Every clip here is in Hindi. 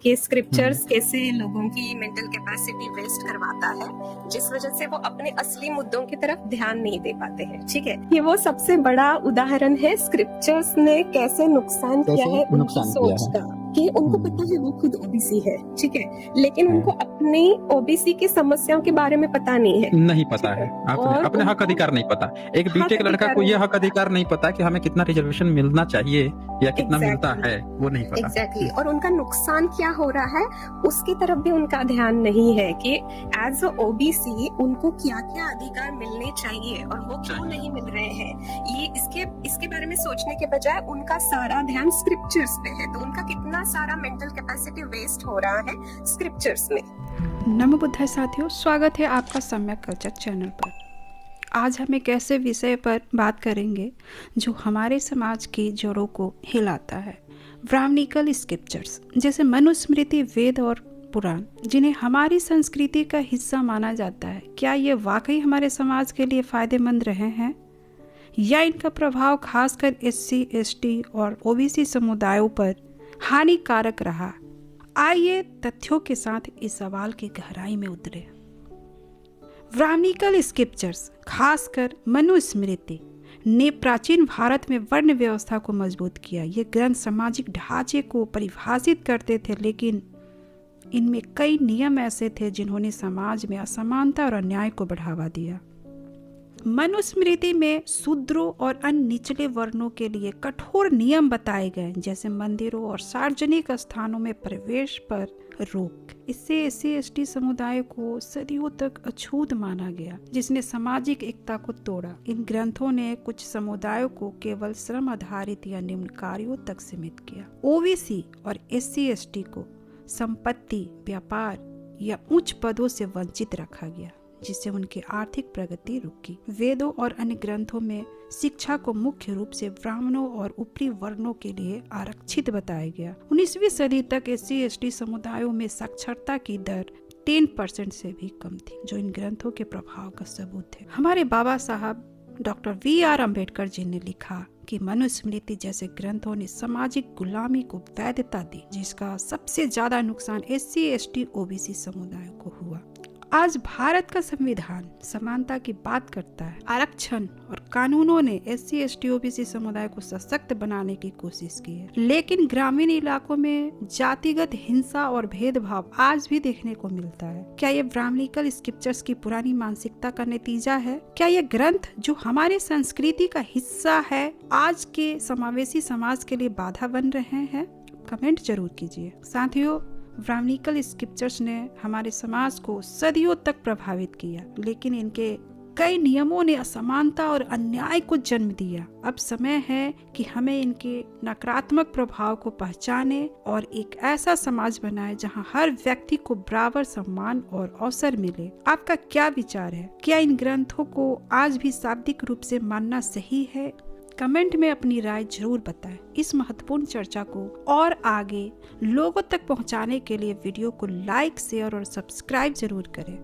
कि स्क्रिप्चर्स कैसे लोगों की मेंटल कैपेसिटी वेस्ट करवाता है, जिस वजह से वो अपने असली मुद्दों की तरफ ध्यान नहीं दे पाते हैं। ठीक है, ये वो सबसे बड़ा उदाहरण है स्क्रिप्चर्स ने कैसे नुकसान किया है उनकी सोच का, कि उनको पता है वो खुद ओबीसी है, ठीक है, लेकिन उनको अपनी ओबीसी की समस्याओं के बारे में पता नहीं है, नहीं पता है, अपने हक अधिकार नहीं पता। एक बीटेक लड़का को यह हक अधिकार नहीं पता कि हमें कितना रिजर्वेशन मिलना चाहिए या कितना मिलता है, वो नहीं पता। एग्जैक्टली। और उनका नुकसान क्या हो रहा है उसकी तरफ भी उनका ध्यान नहीं है कि एज अ ओबीसी उनको क्या क्या अधिकार मिलने चाहिए और वो क्यों नहीं मिल रहे हैं। ये इसके बारे में सोचने के बजाय उनका सारा ध्यान स्क्रिप्चर्स पे है, तो उनका कितना सारा मेंटल कैपेसिटी वेस्ट हो रहा है स्क्रिप्चर्स में। नमो बुद्धाय साथियों, स्वागत है आपका सम्यक कल्चर चैनल पर। आज हम एक ऐसे विषय पर बात करेंगे जो हमारे समाज की जड़ों को हिलाता है। ब्राह्मणिकल स्क्रिप्चर्स जैसे मनुस्मृति, वेद और पुराण, जिन्हें हमारी संस्कृति का हिस्सा माना जाता है, क्या ये वाकई हमारे समाज के लिए फायदेमंद रहे हैं या इनका प्रभाव खासकर एससी, एसटी और ओबीसी समुदायों पर हानिकारक रहा? आइए तथ्यों के साथ इस सवाल की गहराई में उतरे। ब्राह्मणिकल स्क्रिप्चर्स, खासकर मनुस्मृति, ने प्राचीन भारत में वर्ण व्यवस्था को मजबूत किया। ये ग्रंथ सामाजिक ढांचे को परिभाषित करते थे, लेकिन इनमें कई नियम ऐसे थे जिन्होंने समाज में असमानता और अन्याय को बढ़ावा दिया। मनुस्मृति में शूद्रों और अन्य निचले वर्णों के लिए कठोर नियम बताए गए, जैसे मंदिरों और सार्वजनिक स्थानों में प्रवेश पर रोक। इससे एससी एसटी समुदाय को सदियों तक अछूत माना गया, जिसने सामाजिक एकता को तोड़ा। इन ग्रंथों ने कुछ समुदायों को केवल श्रम आधारित या निम्न कार्यों तक सीमित किया। ओबीसी और एससी एसटी को संपत्ति, व्यापार या उच्च पदों से वंचित रखा गया, जिससे उनकी आर्थिक प्रगति रुकी। वेदों और अन्य ग्रंथों में शिक्षा को मुख्य रूप से ब्राह्मणों और ऊपरी वर्णों के लिए आरक्षित बताया गया। 19वीं सदी तक एससी एसटी समुदायों में साक्षरता की दर 10% से भी कम थी, जो इन ग्रंथों के प्रभाव का सबूत है। हमारे बाबा साहब डॉक्टर वी.आर. अम्बेडकर जी ने लिखा कि मनुस्मृति जैसे ग्रंथों ने सामाजिक गुलामी को वैधता दी, जिसका सबसे ज्यादा नुकसान एससी एसटी ओबीसी समुदायों को हुआ। आज भारत का संविधान समानता की बात करता है। आरक्षण और कानूनों ने एससी एसटी ओबीसी समुदाय को सशक्त बनाने की कोशिश की है, लेकिन ग्रामीण इलाकों में जातिगत हिंसा और भेदभाव आज भी देखने को मिलता है। क्या ये ब्राह्मणिकल स्क्रिप्चर्स की पुरानी मानसिकता का नतीजा है? क्या ये ग्रंथ जो हमारी संस्कृति का हिस्सा है, आज के समावेशी समाज के लिए बाधा बन रहे हैं? कमेंट जरूर कीजिए। साथियों, ब्राह्मणिकल स्क्रिप्चर्स ने हमारे समाज को सदियों तक प्रभावित किया, लेकिन इनके कई नियमों ने असमानता और अन्याय को जन्म दिया। अब समय है कि हमें इनके नकारात्मक प्रभाव को पहचाने और एक ऐसा समाज बनाए जहां हर व्यक्ति को बराबर सम्मान और अवसर मिले। आपका क्या विचार है? क्या इन ग्रंथों को आज भी शाब्दिक रूप से मानना सही है? कमेंट में अपनी राय जरूर बताएं। इस महत्वपूर्ण चर्चा को और आगे लोगों तक पहुंचाने के लिए वीडियो को लाइक, शेयर और सब्सक्राइब जरूर करें।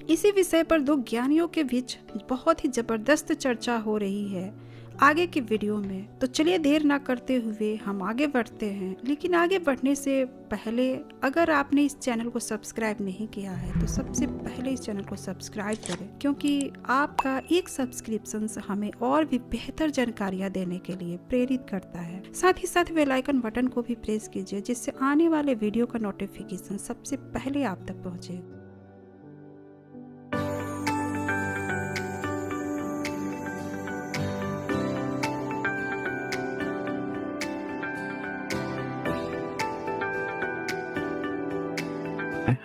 इसी विषय पर दो ज्ञानियों के बीच बहुत ही जबरदस्त चर्चा हो रही है आगे की वीडियो में। तो चलिए देर ना करते हुए हम आगे बढ़ते हैं। लेकिन आगे बढ़ने से पहले अगर आपने इस चैनल को सब्सक्राइब नहीं किया है तो सबसे पहले इस चैनल को सब्सक्राइब करें, क्योंकि आपका एक सब्सक्रिप्शन हमें और भी बेहतर जानकारियाँ देने के लिए प्रेरित करता है। साथ ही साथ बेल आइकन बटन को भी प्रेस कीजिए, जिससे आने वाले वीडियो का नोटिफिकेशन सबसे पहले आप तक पहुँचे।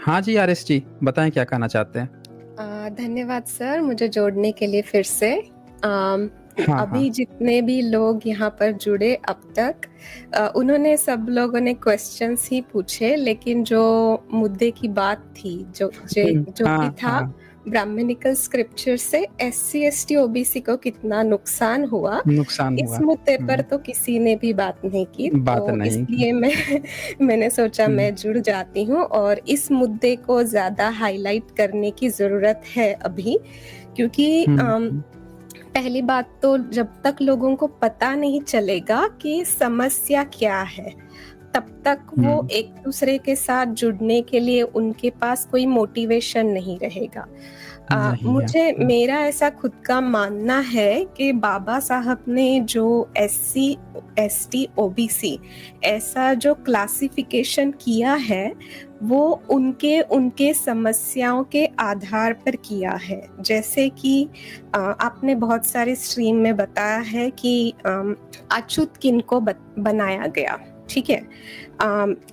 हाँ जी, आरएस जी बताएं क्या कहना चाहते हैं। धन्यवाद सर, मुझे जोड़ने के लिए फिर से। अभी जितने भी लोग यहाँ पर जुड़े अब तक, उन्होंने सब लोगों ने क्वेश्चंस ही पूछे, लेकिन जो मुद्दे की बात थी जो भी था ब्राह्मणिकल स्क्रिप्चर से एससी एसटी ओबीसी को कितना नुकसान हुआ, इस मुद्दे पर तो किसी ने भी बात नहीं की। इसलिए मैंने सोचा मैं जुड़ जाती हूँ और इस मुद्दे को ज्यादा हाईलाइट करने की जरूरत है अभी, क्योंकि पहली बात तो जब तक लोगों को पता नहीं चलेगा कि समस्या क्या है तब तक वो एक दूसरे के साथ जुड़ने के लिए उनके पास कोई मोटिवेशन नहीं रहेगा। मुझे मेरा ऐसा खुद का मानना है कि बाबा साहब ने जो SC ST OBC ऐसा जो क्लासिफिकेशन किया है वो उनके समस्याओं के आधार पर किया है। जैसे कि आपने बहुत सारे स्ट्रीम में बताया है कि अछूत किनको बनाया गया, ठीक है।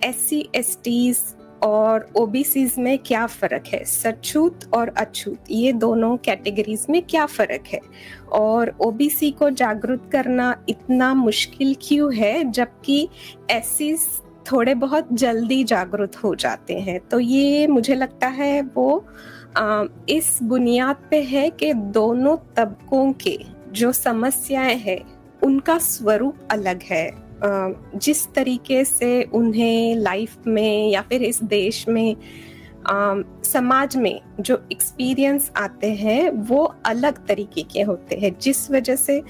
SC STs और OBCs में क्या फ़र्क है, सछूत और अछूत, ये दोनों कैटेगरीज में क्या फ़र्क है, और OBC को जागरूक करना इतना मुश्किल क्यों है जबकि SCs थोड़े बहुत जल्दी जागरूक हो जाते हैं। तो ये मुझे लगता है वो इस बुनियाद पे है कि दोनों तबकों के जो समस्याएं हैं उनका स्वरूप अलग है। जिस तरीके से उन्हें लाइफ में या फिर इस देश में समाज में जो एक्सपीरियंस आते हैं वो अलग तरीके के होते हैं, जिस वजह से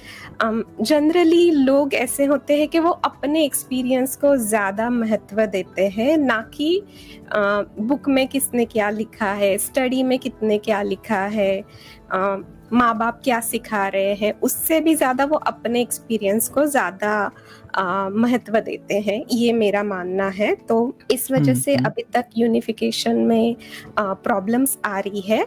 जनरली लोग ऐसे होते हैं कि वो अपने एक्सपीरियंस को ज़्यादा महत्व देते हैं, ना कि बुक में किसने क्या लिखा है, स्टडी में कितने क्या लिखा है, माँ बाप क्या सिखा रहे हैं, उससे भी ज़्यादा वो अपने एक्सपीरियंस को ज़्यादा महत्व देते हैं, ये मेरा मानना है। तो इस वजह से अभी तक यूनिफिकेशन में प्रॉब्लम्स आ रही है।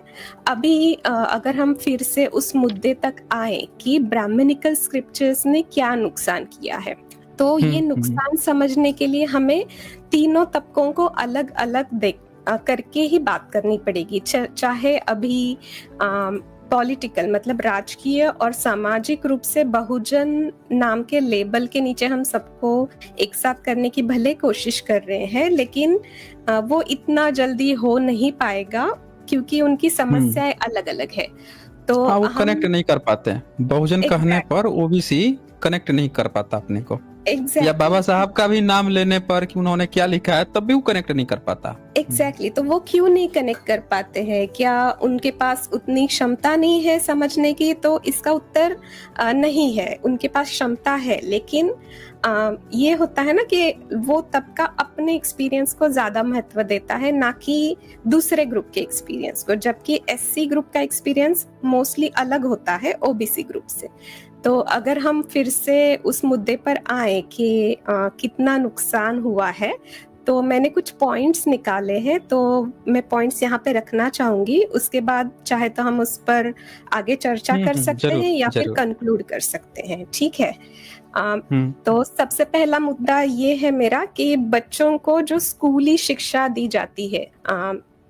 अभी अगर हम फिर से उस मुद्दे तक आए कि ब्राह्मणिकल स्क्रिप्चर्स ने क्या नुकसान किया है, तो ये नुकसान समझने के लिए हमें तीनों तबकों को अलग अलग करके ही बात करनी पड़ेगी। चाहे अभी पॉलिटिकल मतलब राजकीय और सामाजिक रूप से बहुजन नाम के लेबल के नीचे हम सबको एक साथ करने की भले कोशिश कर रहे हैं, लेकिन वो इतना जल्दी हो नहीं पाएगा क्योंकि उनकी समस्याएं अलग अलग है। तो वो कनेक्ट नहीं कर पाते हैं। बहुजन कहने पर OBC कनेक्ट नहीं कर पाता अपने को। या बाबा साहब का भी नाम लेने पर कि उन्होंने क्या लिखा है तब भी वो कनेक्ट नहीं कर पाता। तो वो क्यों नहीं कनेक्ट कर पाते हैं? क्या उनके पास उतनी क्षमता नहीं है समझने की? तो इसका उत्तर नहीं है, उनके पास क्षमता है, लेकिन ये होता है ना कि वो तबका अपने एक्सपीरियंस को ज्यादा महत्व देता है, ना कि दूसरे ग्रुप के एक्सपीरियंस को, जबकि SC ग्रुप का एक्सपीरियंस मोस्टली अलग होता है OBC ग्रुप से। तो अगर हम फिर से उस मुद्दे पर आए कि कितना नुकसान हुआ है, तो मैंने कुछ पॉइंट्स निकाले हैं, तो मैं पॉइंट्स यहाँ पे रखना चाहूंगी। उसके बाद चाहे तो हम उस पर आगे चर्चा कर सकते हैं या फिर कंक्लूड कर सकते हैं, ठीक है। तो सबसे पहला मुद्दा ये है मेरा कि बच्चों को जो स्कूली शिक्षा दी जाती है,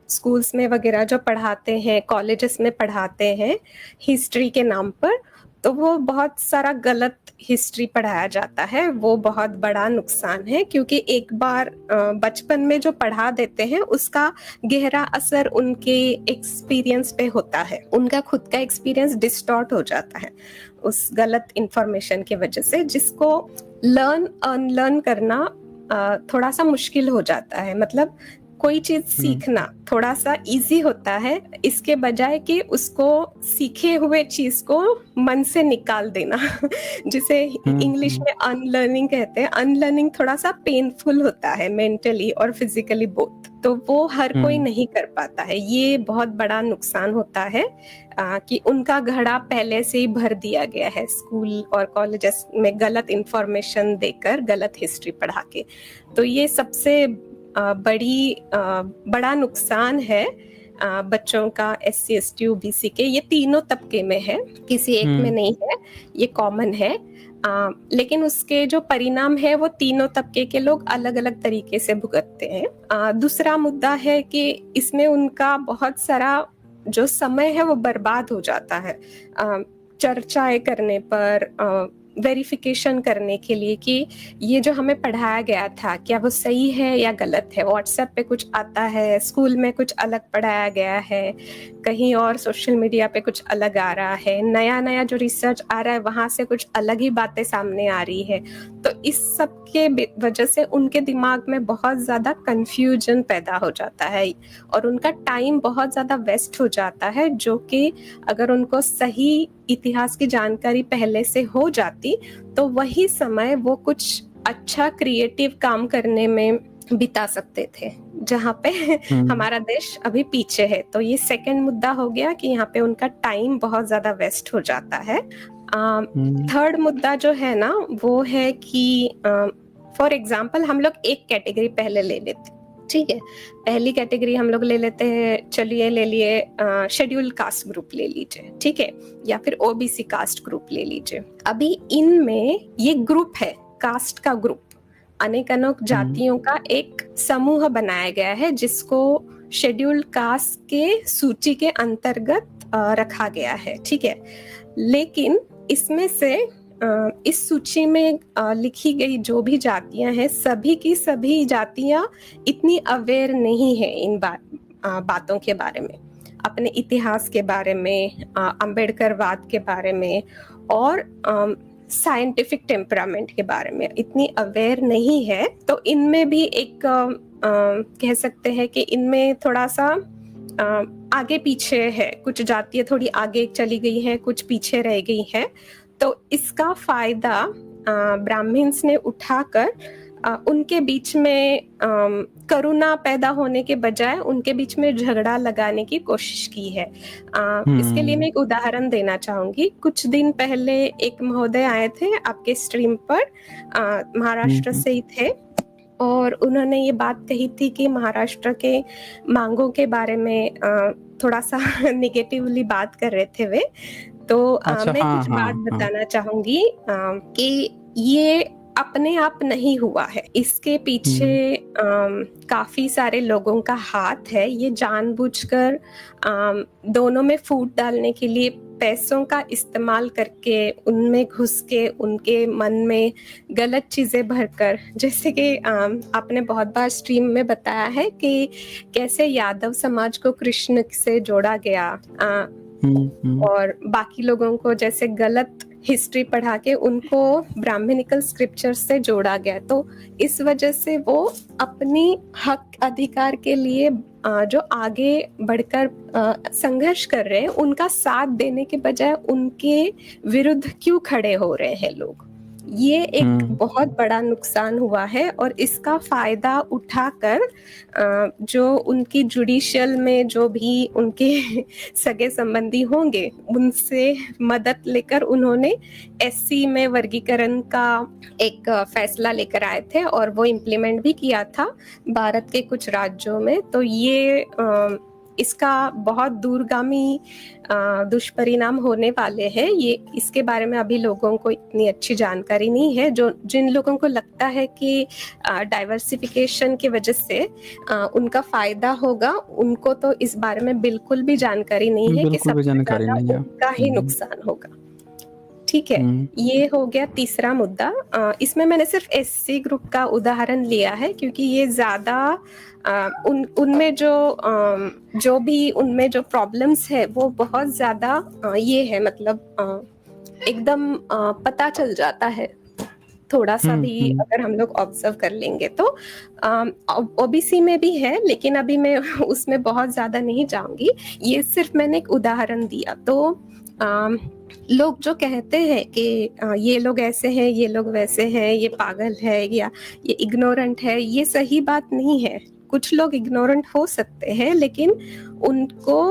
स्कूल्स में वगैरह जो पढ़ाते हैं, कॉलेजेस में पढ़ाते हैं हिस्ट्री के नाम पर, तो वो बहुत सारा गलत हिस्ट्री पढ़ाया जाता है। वो बहुत बड़ा नुकसान है, क्योंकि एक बार बचपन में जो पढ़ा देते हैं उसका गहरा असर उनके एक्सपीरियंस पे होता है। उनका खुद का एक्सपीरियंस डिस्टॉर्ट हो जाता है उस गलत इंफॉर्मेशन की वजह से, जिसको लर्न अनलर्न करना थोड़ा सा मुश्किल हो जाता है। मतलब कोई चीज सीखना थोड़ा सा इजी होता है, इसके बजाय कि उसको सीखे हुए चीज को मन से निकाल देना जिसे इंग्लिश में अनलर्निंग कहते हैं। अनलर्निंग थोड़ा सा पेनफुल होता है मेंटली और फिजिकली बोथ, तो वो हर कोई नहीं कर पाता है। ये बहुत बड़ा नुकसान होता है कि उनका घड़ा पहले से ही भर दिया गया है स्कूल और कॉलेजेस में गलत इंफॉर्मेशन देकर, गलत हिस्ट्री पढ़ा के। तो ये सबसे बड़ा नुकसान है बच्चों का SC ST OBC के। ये तीनों तबके में है, किसी एक में नहीं है, ये कॉमन है। लेकिन उसके जो परिणाम है वो तीनों तबके के लोग अलग अलग तरीके से भुगतते हैं। दूसरा मुद्दा है कि इसमें उनका बहुत सारा जो समय है वो बर्बाद हो जाता है चर्चाएं करने पर, वेरिफिकेशन करने के लिए कि ये जो हमें पढ़ाया गया था क्या वो सही है या गलत है। व्हाट्सएप पे कुछ आता है, स्कूल में कुछ अलग पढ़ाया गया है, कहीं और सोशल मीडिया पे कुछ अलग आ रहा है, नया नया जो रिसर्च आ रहा है वहां से कुछ अलग ही बातें सामने आ रही है। तो इस सब के वजह से उनके दिमाग में बहुत ज्यादा कंफ्यूजन पैदा हो जाता है और उनका टाइम बहुत ज्यादा वेस्ट हो जाता है, जो कि अगर उनको सही इतिहास की जानकारी पहले से हो जाती तो वही समय वो कुछ अच्छा क्रिएटिव काम करने में बिता सकते थे, जहाँ पे हमारा देश अभी पीछे है। तो ये सेकंड मुद्दा हो गया कि यहाँ पे उनका टाइम बहुत ज्यादा वेस्ट हो जाता है। थर्ड मुद्दा जो है ना वो है कि फॉर एग्जाम्पल हम लोग एक कैटेगरी पहले ले लेते, ठीक है। पहली कैटेगरी हम लोग ले लेते हैं, चलिए ले लिए शेड्यूल कास्ट ग्रुप ले लीजिए, ठीक है, या फिर ओबीसी कास्ट ग्रुप ले लीजिए। अभी इनमें ये ग्रुप है, कास्ट का ग्रुप, अनेक अनेक जातियों का एक समूह बनाया गया है जिसको शेड्यूल कास्ट के सूची के अंतर्गत रखा गया है, ठीक है। लेकिन इसमें से इस सूची में लिखी गई जो भी जातियां हैं, सभी की सभी जातियां इतनी अवेयर नहीं है इन बातों के बारे में, अपने इतिहास के बारे में, अंबेडकरवाद के बारे में और साइंटिफिक टेम्परामेंट के बारे में इतनी अवेयर नहीं है। तो इनमें भी एक कह सकते हैं कि इनमें थोड़ा सा आगे पीछे है, कुछ जातियां थोड़ी आगे चली गई हैं, कुछ पीछे रह गई हैं। तो इसका फायदा ब्राह्मण्स ने उठाकर उनके बीच में करुणा पैदा होने के बजाय उनके बीच में झगड़ा लगाने की कोशिश की है। इसके लिए मैं एक उदाहरण देना चाहूंगी। कुछ दिन पहले एक महोदय आए थे आपके स्ट्रीम पर, महाराष्ट्र से ही थे, और उन्होंने ये बात कही थी कि महाराष्ट्र के मांगों के बारे में थोड़ा सा निगेटिवली बात कर रहे थे वे। तो मैं कुछ बात बताना चाहूंगी कि ये अपने आप नहीं हुआ है, इसके पीछे काफी सारे लोगों का हाथ है। ये जानबूझकर दोनों में फूट डालने के लिए पैसों का इस्तेमाल करके, उनमें घुस के, उनके मन में गलत चीजें भरकर, जैसे कि आपने बहुत बार स्ट्रीम में बताया है कि कैसे यादव समाज को कृष्ण से जोड़ा गया और बाकी लोगों को जैसे गलत हिस्ट्री पढ़ा के उनको ब्राह्मणिकल स्क्रिप्चर से जोड़ा गया। तो इस वजह से वो अपनी हक अधिकार के लिए जो आगे बढ़कर संघर्ष कर रहे हैं, उनका साथ देने के बजाय उनके विरुद्ध क्यों खड़े हो रहे हैं लोग। ये एक बहुत बड़ा नुकसान हुआ है और इसका फायदा उठाकर जो उनकी जुडिशियल में जो भी उनके सगे संबंधी होंगे उनसे मदद लेकर उन्होंने एससी में वर्गीकरण का एक फैसला लेकर आए थे और वो इम्प्लीमेंट भी किया था भारत के कुछ राज्यों में। तो ये इसका बहुत दूरगामी दुष्परिणाम होने वाले हैं। ये इसके बारे में अभी लोगों को इतनी अच्छी जानकारी नहीं है। जिन लोगों को लगता है कि डाइवर्सिफिकेशन की वजह से उनका फायदा होगा, उनको तो इस बारे में बिल्कुल भी जानकारी नहीं है कि सबसे ज्यादा उनका ही नुकसान होगा। ठीक है, ये हो गया तीसरा मुद्दा। इसमें मैंने सिर्फ एससी ग्रुप का उदाहरण लिया है क्योंकि ये ज्यादा उनमें जो भी उनमें जो प्रॉब्लम्स है वो बहुत ज्यादा ये है, मतलब एकदम पता चल जाता है थोड़ा सा भी अगर हम लोग ऑब्जर्व कर लेंगे तो। ओबीसी में भी है लेकिन अभी मैं उसमें बहुत ज्यादा नहीं जाऊंगी, ये सिर्फ मैंने एक उदाहरण दिया। तो लोग जो कहते हैं कि ये लोग ऐसे हैं, ये लोग वैसे हैं, ये पागल है या ये इग्नोरेंट है, ये सही बात नहीं है। कुछ लोग इग्नोरेंट हो सकते हैं लेकिन उनको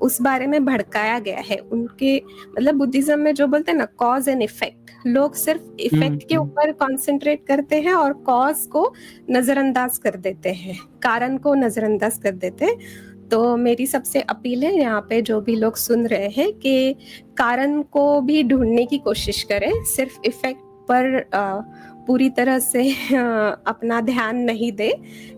उस बारे में भड़काया गया है। उनके मतलब बुद्धिज्म में जो बोलते हैं ना कॉज एंड इफेक्ट, लोग सिर्फ इफेक्ट के ऊपर कंसंट्रेट करते हैं और कॉज को नजरअंदाज कर देते हैं, कारण को नजरअंदाज कर देते हैं। तो मेरी सबसे अपील है यहाँ पे जो भी लोग सुन रहे हैं कि कारण को भी ढूंढने की कोशिश करें, सिर्फ इफेक्ट पर पूरी तरह से अपना ध्यान नहीं दे,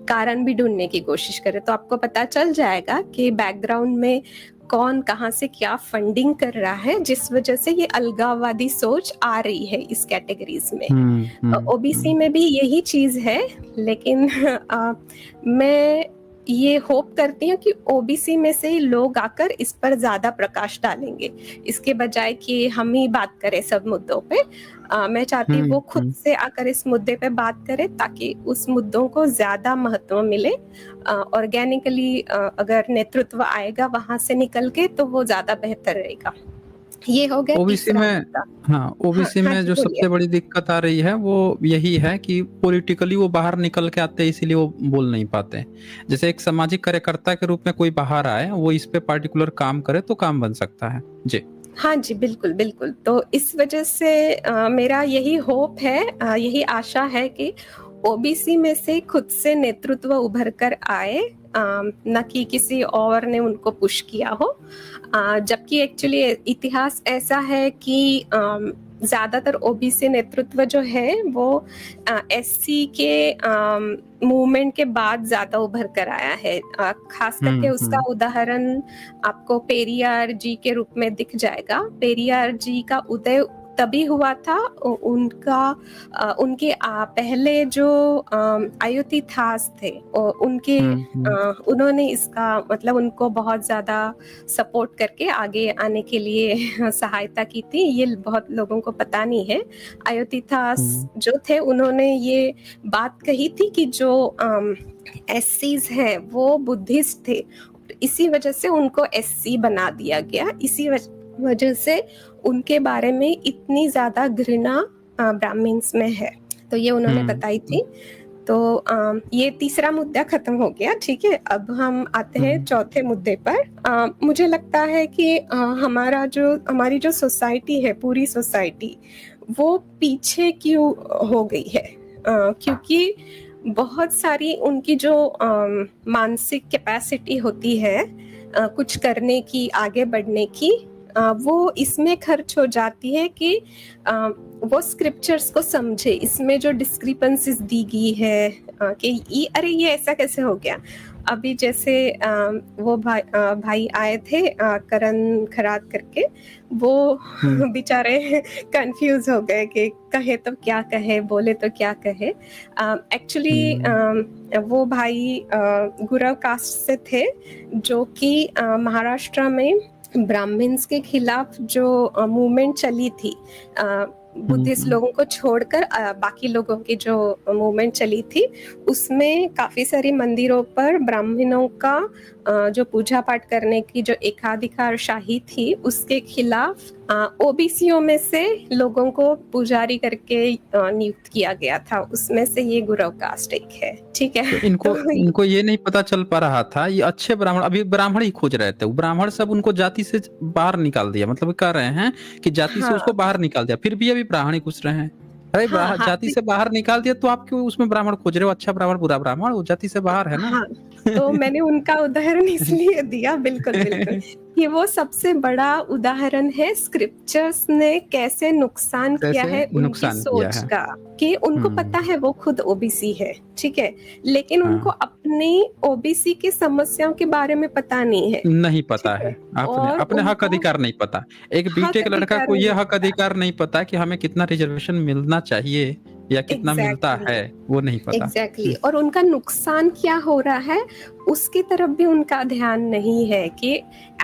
कारण भी ढूंढने की कोशिश करें। तो आपको पता चल जाएगा कि बैकग्राउंड में कौन कहाँ से क्या फंडिंग कर रहा है, जिस वजह से ये अलगाववादी सोच आ रही है इस कैटेगरीज में। ओबीसी में भी यही चीज है, लेकिन मैं ये होप करती हूँ कि ओबीसी में से ही लोग आकर इस पर ज्यादा प्रकाश डालेंगे, इसके बजाय कि हम ही बात करें सब मुद्दों पे। मैं चाहती हूँ वो खुद से आकर इस मुद्दे पे बात करें ताकि उस मुद्दों को ज्यादा महत्व मिले। ऑर्गेनिकली अगर नेतृत्व आएगा वहां से निकल के तो वो ज्यादा बेहतर रहेगा। ये हो गया ओबीसी तीसरा में। मुद्दा। हाँ, ओबीसी हाँ में जी जो बोलिए। सबसे बड़ी दिक्कत आ रही है वो यही है कि पॉलिटिकली वो बाहर निकल के आते हैं, इसीलिए वो बोल नहीं पाते। जैसे एक सामाजिक कार्यकर्ता के रूप में कोई बाहर आए, वो इस पे पार्टिकुलर काम करे तो काम बन सकता है। जी हाँ जी, बिल्कुल बिल्कुल। तो इस वजह से मेरा यही होप है, यही आशा है कि ओबीसी में से खुद से नेतृत्व उभर कर आए, न कि किसी और ने उनको पुश किया हो। जबकि एक्चुअली इतिहास ऐसा है कि ज्यादातर ओबीसी नेतृत्व जो है वो एससी के मूवमेंट के बाद ज्यादा उभर कर आया है। खास करके उसका उदाहरण आपको पेरियार जी के रूप में दिख जाएगा। पेरियार जी का उदय तभी हुआ था, उनके पहले जो अयोध्यास थे उनके उन्होंने इसका मतलब उनको बहुत ज्यादा सपोर्ट करके आगे आने के लिए सहायता की थी। ये बहुत लोगों को पता नहीं है। अयोध्यास जो थे उन्होंने ये बात कही थी कि जो एससीज हैं वो बुद्धिस्ट थे, इसी वजह से उनको एससी बना दिया गया। इसी वजह से उनके बारे में इतनी ज्यादा घृणा ब्राह्मण्स में है। तो ये उन्होंने बताई थी। तो ये तीसरा मुद्दा खत्म हो गया। ठीक है, अब हम आते हैं चौथे मुद्दे पर। मुझे लगता है कि हमारी जो सोसाइटी है, पूरी सोसाइटी, वो पीछे क्यों हो गई है? क्योंकि बहुत सारी उनकी जो मानसिक कैपेसिटी होती है कुछ करने की, आगे बढ़ने की, वो इसमें खर्च हो जाती है कि वो स्क्रिप्चर्स को समझे। इसमें जो डिस्क्रिपेंसीज दी गई है कि अरे ये ऐसा कैसे हो गया। अभी जैसे वो भाई आए थे करण खरात करके, वो बेचारे कंफ्यूज हो गए कि कहे तो क्या कहे, बोले तो क्या कहे। एक्चुअली वो भाई गुरव कास्ट से थे, जो कि महाराष्ट्र में ब्राह्मण्स के खिलाफ जो मूवमेंट चली थी, बुद्धिस्ट लोगों को छोड़कर बाकी लोगों की जो मूवमेंट चली थी, उसमें काफी सारी मंदिरों पर ब्राह्मणों का जो पूजा पाठ करने की जो एकाधिकार शाही थी, उसके खिलाफ ओबीसीओ में से लोगों को पुजारी करके नियुक्त किया गया था। उसमें से ये गुरव कास्ट एक है। ठीक है, तो इनको ये नहीं पता चल पा रहा था, ये अच्छे ब्राह्मण, अभी ब्राह्मण ही खोज रहे थे, ब्राह्मण सब उनको जाति से बाहर निकाल दिया। मतलब कह रहे हैं कि जाति से उसको बाहर निकाल दिया, फिर भी अभी ब्राह्मण ही घुस रहे हैं। अरे जाति से बाहर निकाल दिया तो आप क्यों उसमें ब्राह्मण खोज रहे हो? अच्छा ब्राह्मण बुरा ब्राह्मण, वो जाति से बाहर है ना। तो मैंने उनका उदाहरण इसलिए दिया, बिल्कुल बिल्कुल, कि वो सबसे बड़ा उदाहरण है स्क्रिप्चर्स ने कैसे नुकसान किया है उनकी सोच का। कि उनको पता है वो खुद ओबीसी है, ठीक है, लेकिन उनको अपनी ओबीसी की समस्याओं के बारे में पता नहीं है। नहीं पता है, अपने हक अधिकार नहीं पता। एक बीटेक लड़का को ये हक अधिकार नहीं पता कि हमें कितना रिजर्वेशन मिलना चाहिए या कितना मिलता है, वो नहीं पता। एग्जैक्टली। और उनका नुकसान क्या हो रहा है उसकी तरफ भी उनका ध्यान नहीं है कि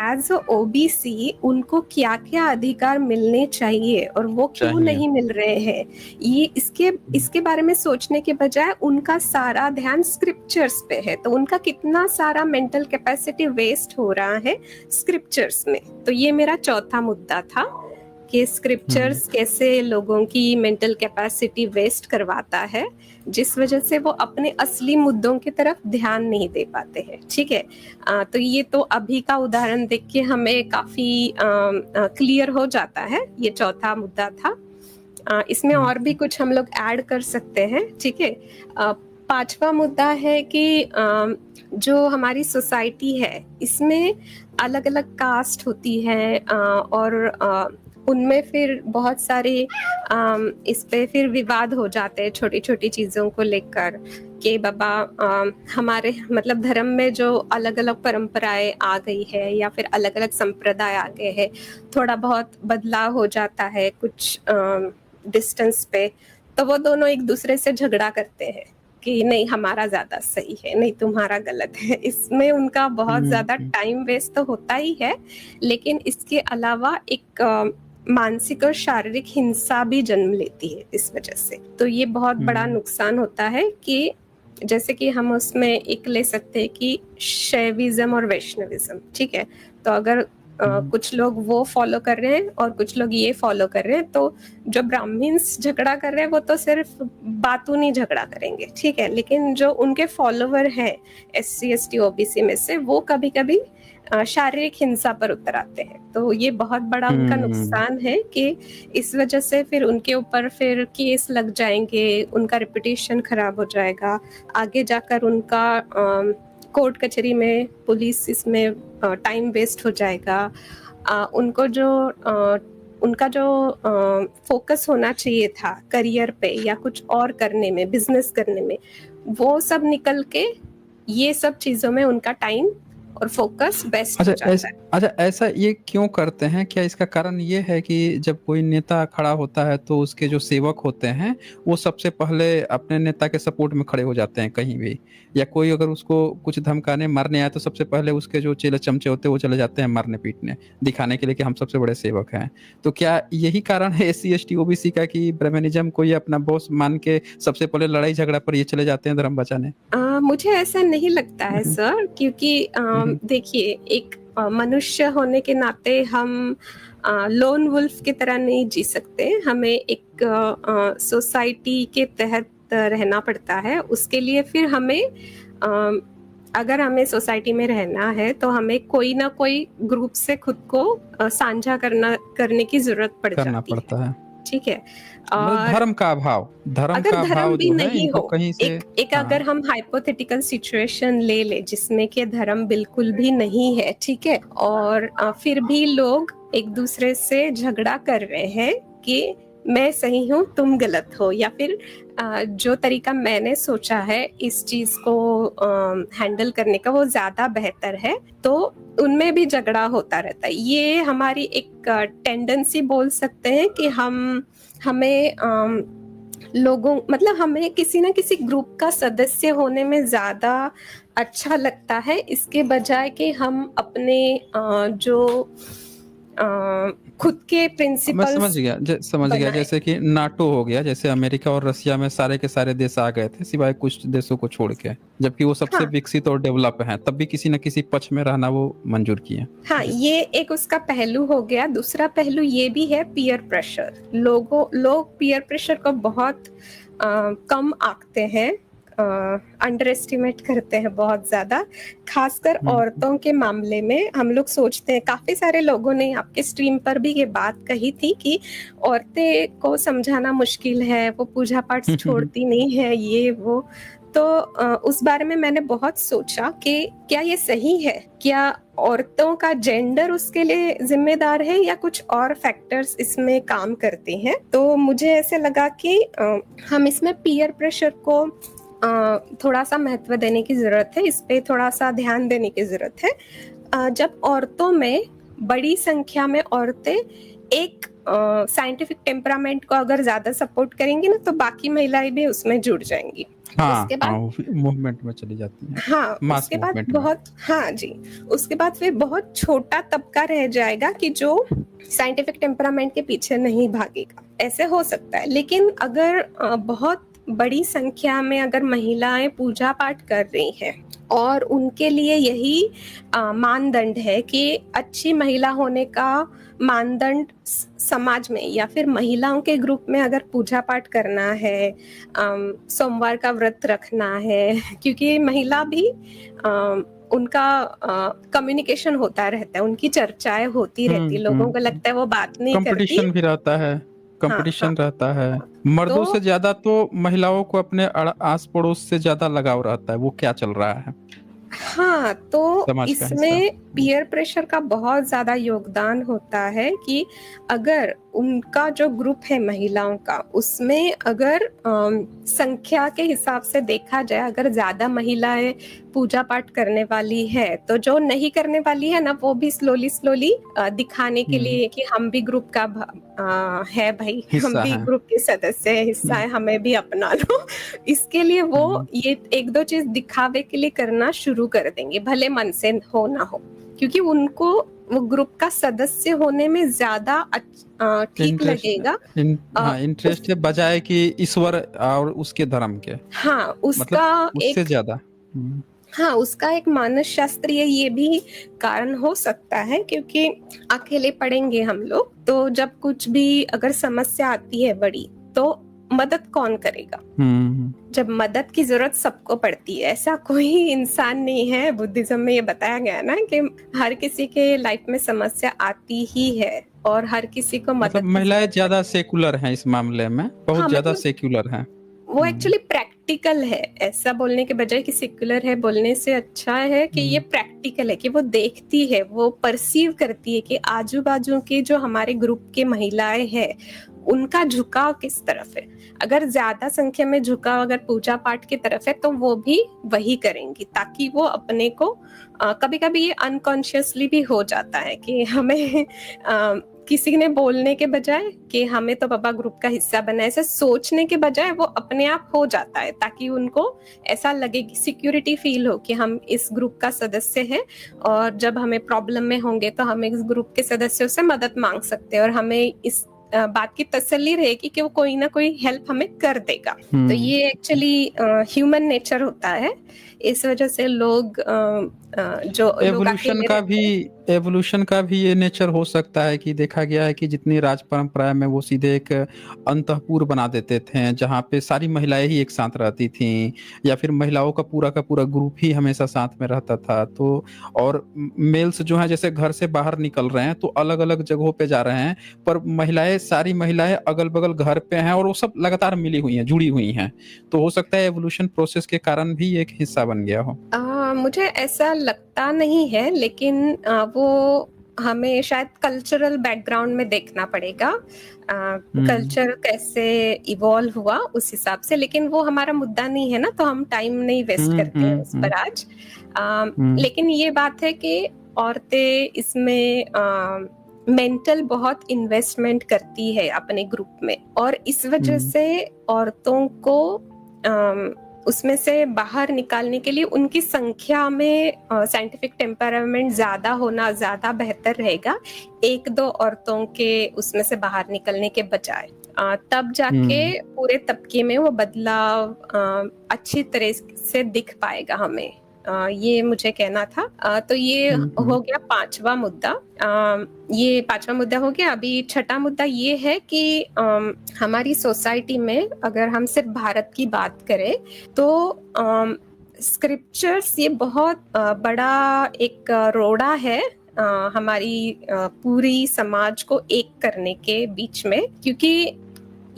एज अ ओबीसी उनको क्या क्या अधिकार मिलने चाहिए और वो क्यों नहीं मिल रहे हैं। ये इसके बारे में सोचने के बजाय उनका सारा ध्यान स्क्रिप्चर्स पे है। तो उनका कितना सारा मेंटल कैपेसिटी वेस्ट हो रहा है स्क्रिप्चर्स में। तो ये मेरा चौथा मुद्दा था कि स्क्रिप्चर्स कैसे लोगों की मेंटल कैपेसिटी वेस्ट करवाता है, जिस वजह से वो अपने असली मुद्दों की तरफ ध्यान नहीं दे पाते हैं। ठीक है, तो ये तो अभी का उदाहरण देख के हमें काफी क्लियर हो जाता है। ये चौथा मुद्दा था। इसमें और भी कुछ हम लोग ऐड कर सकते हैं। ठीक है, पांचवा मुद्दा है कि जो हमारी सोसाइटी है इसमें अलग अलग कास्ट होती है और उनमें फिर बहुत सारे इस पे फिर विवाद हो जाते हैं छोटी छोटी चीज़ों को लेकर कि बाबा हमारे मतलब धर्म में जो अलग अलग परंपराएं आ गई है या फिर अलग अलग संप्रदाय आ गए हैं, थोड़ा बहुत बदलाव हो जाता है कुछ डिस्टेंस पे, तो वो दोनों एक दूसरे से झगड़ा करते हैं कि नहीं हमारा ज्यादा सही है, नहीं तुम्हारा गलत है। इसमें उनका बहुत ज्यादा टाइम वेस्ट तो होता ही है, लेकिन इसके अलावा एक मानसिक और शारीरिक हिंसा भी जन्म लेती है इस वजह से। तो ये बहुत बड़ा नुकसान होता है कि जैसे कि हम उसमें एक ले सकते हैं कि शैविज्म और वैष्णविज्म। ठीक है, तो अगर कुछ लोग वो फॉलो कर रहे हैं और कुछ लोग ये फॉलो कर रहे हैं। तो जो ब्राह्मण्स झगड़ा कर रहे हैं वो तो सिर्फ बातों नहीं झगड़ा करेंगे, ठीक है, लेकिन जो उनके फॉलोवर हैं SC ST OBC में से, वो कभी कभी शारीरिक हिंसा पर उतर आते हैं। तो ये बहुत बड़ा उनका नुकसान है कि इस वजह से फिर उनके ऊपर फिर केस लग जाएंगे, उनका रेपुटेशन खराब हो जाएगा, आगे जाकर उनका कोर्ट कचहरी में पुलिस इसमें टाइम वेस्ट हो जाएगा। उनका जो फोकस होना चाहिए था करियर पे या कुछ और करने में, बिजनेस करने में, वो सब निकल के ये सब चीजों में उनका टाइम और फोकस बेस्ट हो जाता है। अच्छा, ऐसा ये क्यों करते हैं? क्या इसका कारण ये है कि जब कोई नेता खड़ा होता है तो उसके जो सेवक होते हैं वो सबसे पहले अपने नेता के सपोर्ट में खड़े हो जाते हैं कहीं भी, या कोई अगर उसको कुछ धमकाने मारने आए तो सबसे पहले उसके जो चेले चमचे होते हैं वो चले जाते हैं मारने पीटने, दिखाने के लिए कि हम सबसे बड़े सेवक हैं? तो क्या यही कारण है SC ST OBC का कि ब्राह्मणिज्म को ये अपना बॉस मान के सबसे पहले लड़ाई झगड़ा पर ये चले जाते हैं धर्म बचाने? मुझे ऐसा नहीं लगता है सर, क्योंकि देखिए, एक मनुष्य होने के नाते हम लोन वुल्फ की तरह नहीं जी सकते। हमें एक सोसाइटी के तहत रहना पड़ता है। उसके लिए फिर हमें अगर हमें सोसाइटी में रहना है तो हमें कोई ना कोई ग्रुप से खुद को साझा करने की जरूरत पड़ता है, ठीक है। और धर्म का अभाव भी नहीं हो, कहीं से एक अगर हम हाइपोथेटिकल सिचुएशन ले जिसमें कि धर्म बिल्कुल भी नहीं है, ठीक है, और फिर भी लोग एक दूसरे से झगड़ा कर रहे हैं कि मैं सही हूँ तुम गलत हो, या फिर जो तरीका मैंने सोचा है इस चीज को हैंडल करने का वो ज्यादा बेहतर है, तो उनमें भी झगड़ा होता रहता है। ये हमारी एक टेंडेंसी बोल सकते हैं कि हमें हमें किसी ना किसी ग्रुप का सदस्य होने में ज्यादा अच्छा लगता है, इसके बजाय कि हम अपने जो खुद के प्रिंसिपल्स समझ गया जैसे कि नाटो हो गया, जैसे अमेरिका और रशिया में सारे के सारे देश आ गए थे सिवाय कुछ देशों को छोड़ के, जबकि वो सबसे विकसित और डेवलप हैं, तब भी किसी न किसी पक्ष में रहना वो मंजूर किए। हाँ, ये एक उसका पहलू हो गया। दूसरा पहलू ये भी है पीयर प्रेशर। लोग पीयर प्रेशर को बहुत कम आंकते हैं, अंडर एस्टिमेट करते हैं बहुत ज्यादा, खासकर औरतों के मामले में। हम लोग सोचते हैं, काफी सारे लोगों ने आपके स्ट्रीम पर भी ये बात कही थी कि औरतें को समझाना मुश्किल है, वो पूजा पाठ छोड़ती नहीं है, ये वो। तो उस बारे में मैंने बहुत सोचा कि क्या ये सही है, क्या औरतों का जेंडर उसके लिए जिम्मेदार है या कुछ और फैक्टर्स इसमें काम करते हैं। तो मुझे ऐसे लगा कि हम इसमें पीयर प्रेशर को थोड़ा सा महत्व देने की जरूरत है, इस पे थोड़ा सा ध्यान देने की जरूरत है। जब औरतों में बड़ी संख्या में औरतें एक साइंटिफिक टेम्परामेंट को अगर ज्यादा सपोर्ट करेंगी ना, तो बाकी महिलाएं भी उसमें जुड़ जाएंगी। उसके बाद मूवमेंट में चली जाती हैं। हाँ, उसके बाद उसके बाद फिर बहुत छोटा तबका रह जाएगा कि जो साइंटिफिक टेम्परामेंट के पीछे नहीं भागेगा। ऐसे हो सकता है, लेकिन अगर बहुत बड़ी संख्या में अगर महिलाएं पूजा पाठ कर रही हैं और उनके लिए यही मानदंड है कि अच्छी महिला होने का मानदंड समाज में या फिर महिलाओं के ग्रुप में अगर पूजा पाठ करना है, सोमवार का व्रत रखना है, क्योंकि महिला भी उनका कम्युनिकेशन होता रहता है, उनकी चर्चाएं होती रहती, लोगों को लगता है वो बात नहीं करती, कंपटीशन भी रहता है, कंपटीशन रहता है। मर्दों से ज्यादा तो महिलाओं को अपने आस पड़ोस से ज्यादा लगाव रहता है, वो क्या चल रहा है। हाँ, तो इसमें पीयर प्रेशर का बहुत ज्यादा योगदान होता है कि अगर उनका जो ग्रुप है महिलाओं का, उसमें अगर संख्या के हिसाब से देखा जाए, अगर ज्यादा महिलाएं पूजा पाठ करने वाली है, तो जो नहीं करने वाली है ना, वो भी स्लोली दिखाने के लिए कि हम भी ग्रुप का है भाई, हम भी ग्रुप के सदस्य है, हिस्सा है, हमें भी अपना लो। इसके लिए वो ये एक दो चीज दिखावे के लिए करना शुरू कर देंगे, भले मन से हो ना हो, क्योंकि उनको वो ग्रुप का सदस्य होने में ज्यादा ठीक लगेगा। इंटरेस्ट है बजाय कि ईश्वर और उसके धर्म के। हाँ, उसका मतलब उससे ज्यादा। हाँ, उसका एक मानसशास्त्रीय ये भी कारण हो सकता है, क्योंकि अकेले पढ़ेंगे हम लोग तो जब कुछ भी अगर समस्या आती है बड़ी, तो मदद कौन करेगा? जब मदद की जरूरत सबको पड़ती है, ऐसा कोई इंसान नहीं है, बुद्धिज्म में ये बताया गया ना कि हर किसी के लाइफ में समस्या आती ही है और हर किसी को मदद मतलब महिलाएं ज्यादा सेकुलर हैं इस मामले में, बहुत ज्यादा सेक्युलर हैं। वो एक्चुअली प्रैक्टिकल है, ऐसा बोलने के बजाय कि सेक्युलर है बोलने से अच्छा है कि ये प्रैक्टिकल है, कि वो देखती है, वो परसीव करती है कि आजू बाजू के जो हमारे ग्रुप के महिलाएं हैं उनका झुकाव किस तरफ है। अगर ज्यादा संख्या में झुकाव अगर पूजा पाठ की तरफ है तो वो भी वही करेंगी, ताकि वो अपने को कभी कभी ये अनकॉन्शियसली भी हो जाता है कि हमें किसी ने बोलने के बजाय कि हमें तो बाबा ग्रुप का हिस्सा बना, ऐसे सोचने के बजाय वो अपने आप हो जाता है, ताकि उनको ऐसा लगे कि सिक्योरिटी फील हो कि हम इस ग्रुप का सदस्य हैं और जब हमें प्रॉब्लम में होंगे तो हम इस ग्रुप के सदस्यों से मदद मांग सकते हैं और हमें इस बात की तसल्ली रहेगी कि वो कोई ना कोई हेल्प हमें कर देगा। तो ये एक्चुअली ह्यूमन नेचर होता है, इस वजह से लोग जो एवोल्यूशन का भी ये नेचर हो सकता है कि देखा गया है कि जितनी राज परंपरा में वो सीधे एक अंतःपुर बना देते थे जहाँ पे सारी महिलाएं ही एक साथ रहती थीं, या फिर महिलाओं का पूरा ग्रुप ही हमेशा साथ में रहता था। तो और मेल्स जो है जैसे घर से बाहर निकल रहे हैं तो अलग अलग जगहों पे जा रहे हैं, पर महिलाएं, सारी महिलाएं अगल बगल घर पे हैं और वो सब लगातार मिली हुई हैं, जुड़ी हुई हैं। तो हो सकता है एवोल्यूशन प्रोसेस के कारण भी एक हिस्सा बन गया हो। मुझे ऐसा लगता नहीं है, लेकिन वो हमें शायद कल्चरल बैकग्राउंड में देखना पड़ेगा, कल्चर कैसे इवॉल्व हुआ उस हिसाब से। लेकिन वो हमारा मुद्दा नहीं है ना, तो हम टाइम नहीं वेस्ट करते हैं उस पर आज। लेकिन ये बात है कि औरतें इसमें मेंटल बहुत इन्वेस्टमेंट करती है अपने ग्रुप में, और इस वजह से औरतों को उसमें से बाहर निकालने के लिए उनकी संख्या में साइंटिफिक टेम्परामेंट ज्यादा होना ज्यादा बेहतर रहेगा, एक दो औरतों के उसमें से बाहर निकलने के बजाय। तब जाके पूरे तबके में वो बदलाव अच्छी तरह से दिख पाएगा हमें। ये मुझे कहना था। तो ये हो गया पांचवा मुद्दा। ये पांचवा मुद्दा हो गया। अभी छठा मुद्दा ये है कि हमारी सोसाइटी में अगर हम सिर्फ भारत की बात करें तो स्क्रिप्चर्स ये बहुत बड़ा एक रोड़ा है हमारी पूरी समाज को एक करने के बीच में, क्योंकि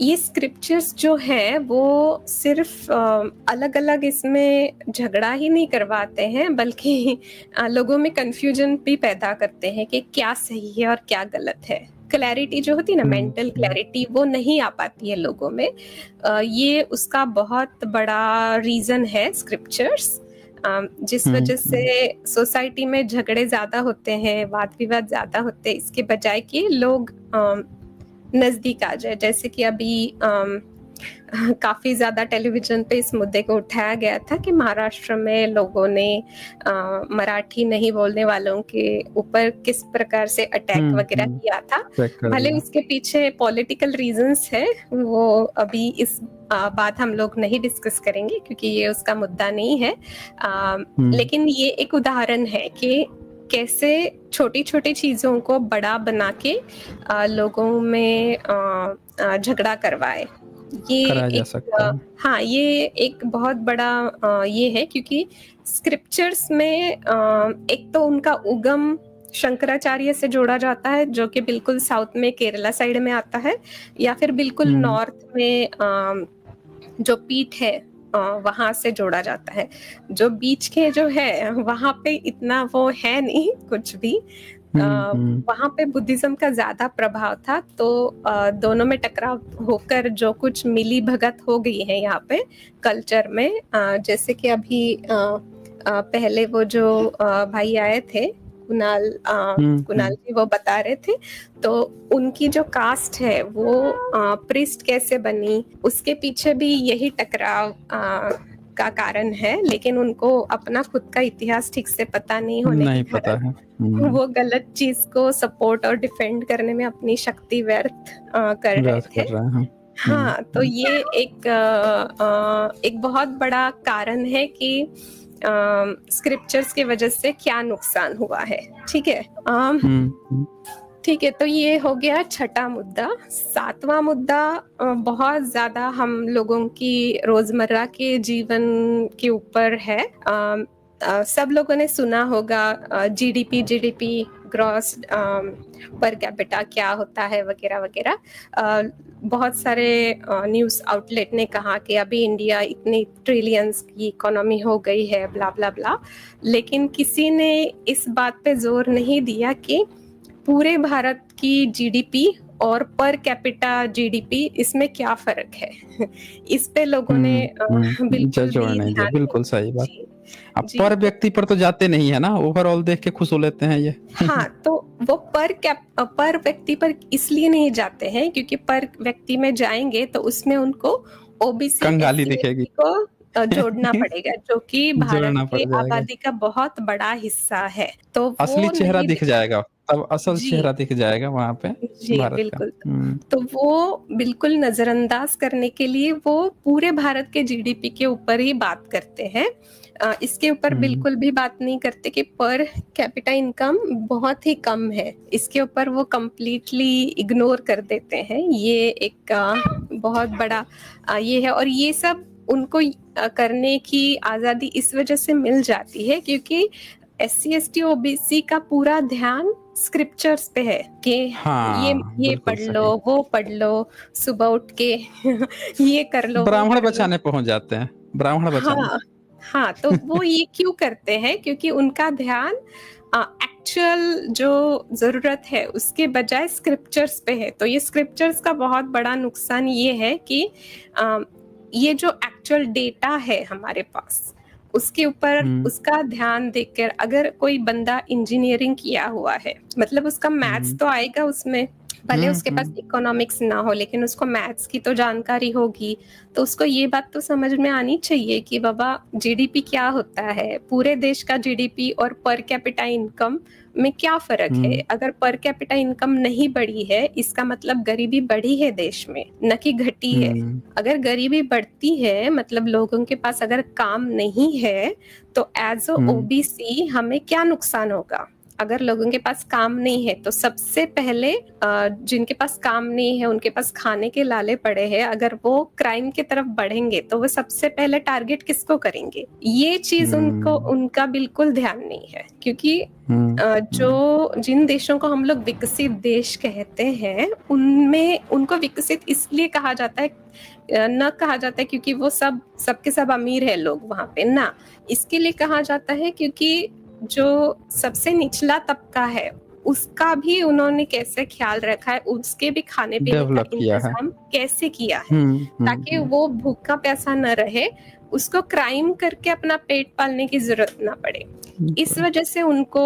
ये स्क्रिप्चर्स जो है वो सिर्फ अलग अलग इसमें झगड़ा ही नहीं करवाते हैं, बल्कि लोगों में कंफ्यूजन भी पैदा करते हैं कि क्या सही है और क्या गलत है। क्लैरिटी जो होती है ना, मेंटल क्लैरिटी, वो नहीं आ पाती है लोगों में। ये उसका बहुत बड़ा रीजन है स्क्रिप्चर्स, जिस वजह से सोसाइटी में झगड़े ज्यादा होते हैं, वाद विवाद ज्यादा होते हैं, इसके बजाय कि लोग नजदीक आ जाए। जैसे कि अभी काफी ज्यादा टेलीविजन पे इस मुद्दे को उठाया गया था कि महाराष्ट्र में लोगों ने मराठी नहीं बोलने वालों के ऊपर किस प्रकार से अटैक वगैरह किया था। भले उसके पीछे पॉलिटिकल रीजंस है, वो अभी इस बात हम लोग नहीं डिस्कस करेंगे क्योंकि ये उसका मुद्दा नहीं है। लेकिन ये एक उदाहरण है कि कैसे छोटी छोटी चीजों को बड़ा बना के लोगों में झगड़ा करवाए। ये हाँ, ये एक बहुत बड़ा ये है, क्योंकि स्क्रिप्चर्स में एक तो उनका उगम शंकराचार्य से जोड़ा जाता है, जो कि बिल्कुल साउथ में केरला साइड में आता है, या फिर बिल्कुल नॉर्थ में जो पीठ है वहां से जोड़ा जाता है। जो बीच के जो है वहां पे इतना वो है नहीं कुछ भी। वहां पे बुद्धिज्म का ज्यादा प्रभाव था, तो दोनों में टकराव होकर जो कुछ मिली भगत हो गई है यहाँ पे कल्चर में। जैसे कि अभी पहले वो जो भाई आए थे कुणाल जी, वो बता रहे थे, तो उनकी जो कास्ट है वो प्रिस्ट कैसे बनी, उसके पीछे भी यही टकराव का कारण है। लेकिन उनको अपना खुद का इतिहास ठीक से पता नहीं होने के कारण वो गलत चीज को सपोर्ट और डिफेंड करने में अपनी शक्ति व्यर्थ कर रहे थे। हाँ, तो ये एक बहुत बड़ा कारण है कि स्क्रिप्चर्स की वजह से क्या नुकसान हुआ है। ठीक है, ठीक है, तो ये हो गया छठा मुद्दा। सातवां मुद्दा बहुत ज्यादा हम लोगों की रोजमर्रा के जीवन के ऊपर है। सब लोगों ने सुना होगा जीडीपी ग्रॉस पर कैपिटा क्या होता है वगैरह वगैरह। बहुत सारे न्यूज़ आउटलेट ने कहा कि अभी इंडिया इतनी ट्रिलियंस की इकोनॉमी हो गई है, ब्ला ब्ला ब्ला, लेकिन किसी ने इस बात पे जोर नहीं दिया कि पूरे भारत की जीडीपी और पर कैपिटा जीडीपी इसमें क्या फर्क है। इस पे लोगों ने बिल्कुल जोर भी नहीं दिया। ध्यान बिल्कुल सही बात। जी, अब जी, पर व्यक्ति पर तो जाते नहीं है ना, ओवरऑल देख के खुश हो लेते हैं ये। हाँ, तो वो पर व्यक्ति पर इसलिए नहीं जाते हैं क्योंकि पर व्यक्ति में जाएंगे तो उसमें उनको ओबीसी कंगाली एससी दिखेगी। को जोड़ना पड़ेगा, जो कि भारत जोड़ना की पड़ जाएगा। आबादी का बहुत बड़ा हिस्सा है। तो असली वो चेहरा नहीं दिख जाएगा, तब असल जी, चेहरा दिख जाएगा वहां पे जी, भारत का। बिल्कुल। तो वो बिल्कुल नजरअंदाज करने के लिए वो पूरे भारत के जीडीपी के ऊपर ही बात करते हैं। इसके ऊपर बिल्कुल भी बात नहीं करते कि पर कैपिटा इनकम बहुत ही कम है। इसके ऊपर वो कंप्लीटली इग्नोर कर देते हैं। ये एक बहुत बड़ा ये है, और ये सब उनको करने की आज़ादी इस वजह से मिल जाती है क्योंकि SC ST OBC का पूरा ध्यान स्क्रिप्चर्स पे है कि ये पढ़ लो, वो पढ़ लो, सुबह उठ के ये कर लो, ब्राह्मण बचाने पहुंच जाते हैं, ब्राह्मण बचाने। हाँ, तो वो ये क्यों करते हैं? क्योंकि उनका ध्यान एक्चुअल जो जरूरत है उसके बजाय स्क्रिप्चर्स पे है। तो ये स्क्रिप्चर्स का बहुत बड़ा नुकसान ये है कि ये जो एक्चुअल डेटा है हमारे पास उसके ऊपर उसका ध्यान देकर, अगर कोई बंदा इंजीनियरिंग किया हुआ है, मतलब उसका मैथ्स तो आएगा उसमें, भले उसके पास इकोनॉमिक्स ना हो लेकिन उसको मैथ्स की तो जानकारी होगी, तो उसको ये बात तो समझ में आनी चाहिए कि बाबा जीडीपी क्या होता है, पूरे देश का जीडीपी और पर कैपिटा इनकम में क्या फर्क है। अगर पर कैपिटा इनकम नहीं बढ़ी है इसका मतलब गरीबी बढ़ी है देश में, न कि घटी है। अगर गरीबी बढ़ती है मतलब लोगों के पास अगर काम नहीं है, तो एज अ ओबीसी हमें क्या नुकसान होगा? अगर लोगों के पास काम नहीं है तो सबसे पहले जिनके पास काम नहीं है उनके पास खाने के लाले पड़े हैं, अगर वो क्राइम की तरफ बढ़ेंगे तो वो सबसे पहले टारगेट किसको करेंगे? ये चीज उनका बिल्कुल ध्यान नहीं है। क्योंकि जो जिन देशों को हम लोग विकसित देश कहते हैं उनमें उनको विकसित इसलिए कहा जाता है, न कहा जाता है क्योंकि वो सबके सब अमीर है लोग वहां पे, ना, इसके लिए कहा जाता है क्योंकि जो सबसे निचला तबका है उसका भी उन्होंने कैसे ख्याल रखा है, उसके भी खाने पीने का इंतजाम कैसे किया है, ताकि वो भूखा प्यासा न रहे, उसको क्राइम करके अपना पेट पालने की जरूरत ना पड़े। इस वजह से उनको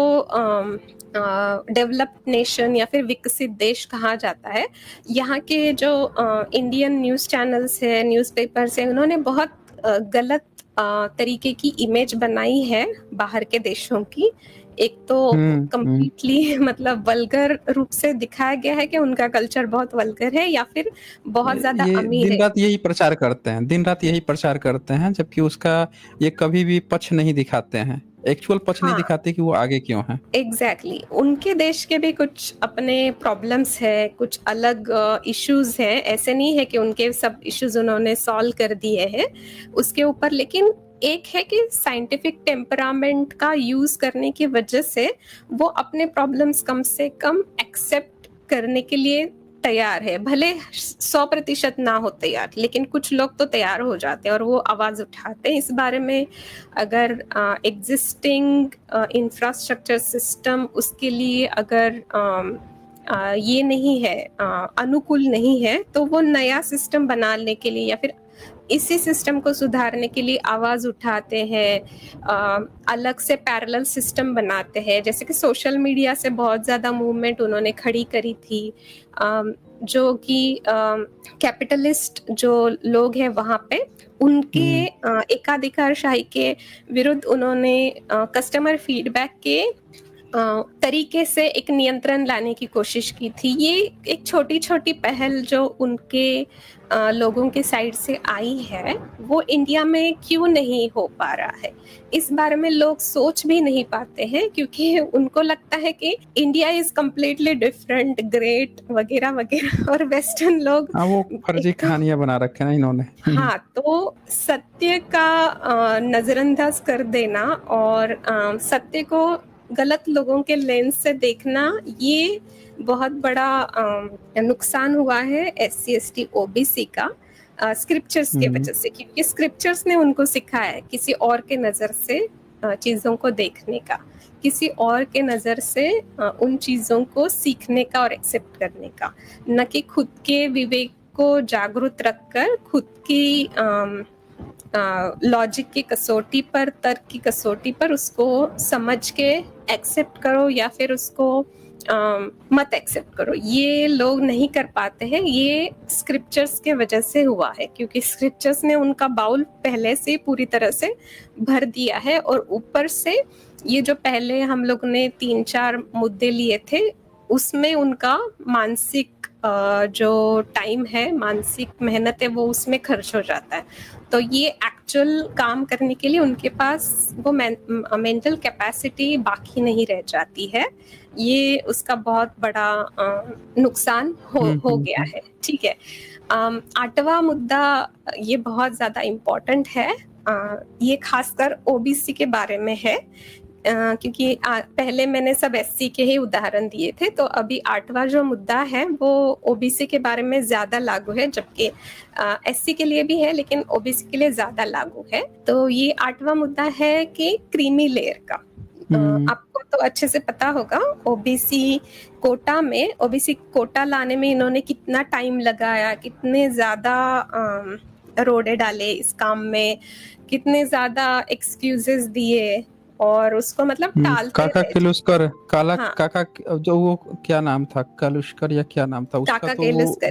डेवलप्ड नेशन या फिर विकसित देश कहा जाता है। यहाँ के जो इंडियन न्यूज़ चैनल्स है, न्यूज़पेपर्स है, उन्होंने बहुत गलत तरीके की इमेज बनाई है बाहर के देशों की। एक तो कंप्लीटली मतलब वल्गर रूप से दिखाया गया है कि उनका कल्चर बहुत वल्गर है या फिर बहुत ज्यादा अमीर है। दिन रात यही प्रचार करते हैं, दिन रात यही प्रचार करते हैं, जबकि उसका ये कभी भी पक्ष नहीं दिखाते हैं, एक्चुअल पक्ष नहीं दिखाते कि वो आगे क्यों है। एग्जैक्टली उनके देश के भी कुछ अपने प्रॉब्लम्स है, कुछ अलग इश्यूज हैं, ऐसे नहीं है कि उनके सब इश्यूज उन्होंने सॉल्व कर दिए हैं उसके ऊपर। लेकिन एक है कि साइंटिफिक टेम्परामेंट का यूज करने की वजह से वो अपने प्रॉब्लम्स कम से कम एक्सेप्ट करने के लिए तैयार है, भले 100% ना हो तैयार, लेकिन कुछ लोग तो तैयार हो जाते हैं और वो आवाज उठाते हैं इस बारे में। अगर एग्जिस्टिंग इंफ्रास्ट्रक्चर सिस्टम उसके लिए अगर ये नहीं है, अनुकूल नहीं है, तो वो नया सिस्टम बनाने के लिए या फिर इसी सिस्टम को सुधारने के लिए आवाज उठाते हैं, अलग से पैरेलल सिस्टम बनाते हैं। जैसे कि सोशल मीडिया से बहुत ज्यादा मूवमेंट उन्होंने खड़ी करी थी, जो कि कैपिटलिस्ट जो लोग हैं वहां पे उनके एकाधिकारशाही के विरुद्ध उन्होंने कस्टमर फीडबैक के तरीके से एक नियंत्रण लाने की कोशिश की थी। ये एक छोटी छोटी पहल जो उनके लोगों के साइड से आई है, वो इंडिया में क्यों नहीं हो पा रहा है, इस बारे में लोग सोच भी नहीं पाते हैं, क्योंकि उनको लगता है कि India is completely different, great वगैरह वगैरह, और वेस्टर्न लोग वो फर्जी कहानियां बना रखे हैं इन्होंने। हाँ, तो सत्य का नजरअंदाज कर देना और सत्य को गलत लोगों के लेंस से देखना, ये बहुत बड़ा नुकसान हुआ है SC ST OBC का स्क्रिप्चर्स के वजह से, क्योंकि स्क्रिप्चर्स ने उनको सिखाया है किसी और के नज़र से चीज़ों को देखने का, किसी और के नज़र से उन चीज़ों को सीखने का और एक्सेप्ट करने का, न कि खुद के विवेक को जागरूक रखकर खुद की लॉजिक की कसौटी पर, तर्क की कसौटी पर उसको समझ के एक्सेप्ट करो या फिर उसको मत एक्सेप्ट करो। ये लोग नहीं कर पाते हैं। ये स्क्रिप्चर्स के वजह से हुआ है, क्योंकि स्क्रिप्चर्स ने उनका बाउल पहले से पूरी तरह से भर दिया है, और ऊपर से ये जो पहले हम लोग ने 3-4 मुद्दे लिए थे, उसमें उनका मानसिक जो टाइम है, मानसिक मेहनत है, वो उसमें खर्च हो जाता है। तो ये एक्चुअल काम करने के लिए उनके पास वो मेंटल कैपेसिटी बाकी नहीं रह जाती है। ये उसका बहुत बड़ा नुकसान हो गया है। ठीक है, 8वां मुद्दा ये बहुत ज़्यादा इम्पोर्टेंट है। ये खासकर OBC के बारे में है, क्योंकि पहले मैंने सब SC के ही उदाहरण दिए थे, तो अभी 8वां जो मुद्दा है वो OBC के बारे में ज्यादा लागू है, जबकि SC के लिए भी है लेकिन OBC के लिए ज्यादा लागू है। तो ये 8वां मुद्दा है कि क्रीमी लेयर का। आपको तो अच्छे से पता होगा, OBC कोटा लाने में इन्होंने कितना टाइम लगाया, कितने ज्यादा रोड़े डाले इस काम में, कितने ज्यादा एक्सक्यूजेस दिए, और उसको मतलब टालते काका किलुस्कर, काला हाँ, काका जो वो क्या नाम था, कालुस्कर या क्या नाम था उसका, तो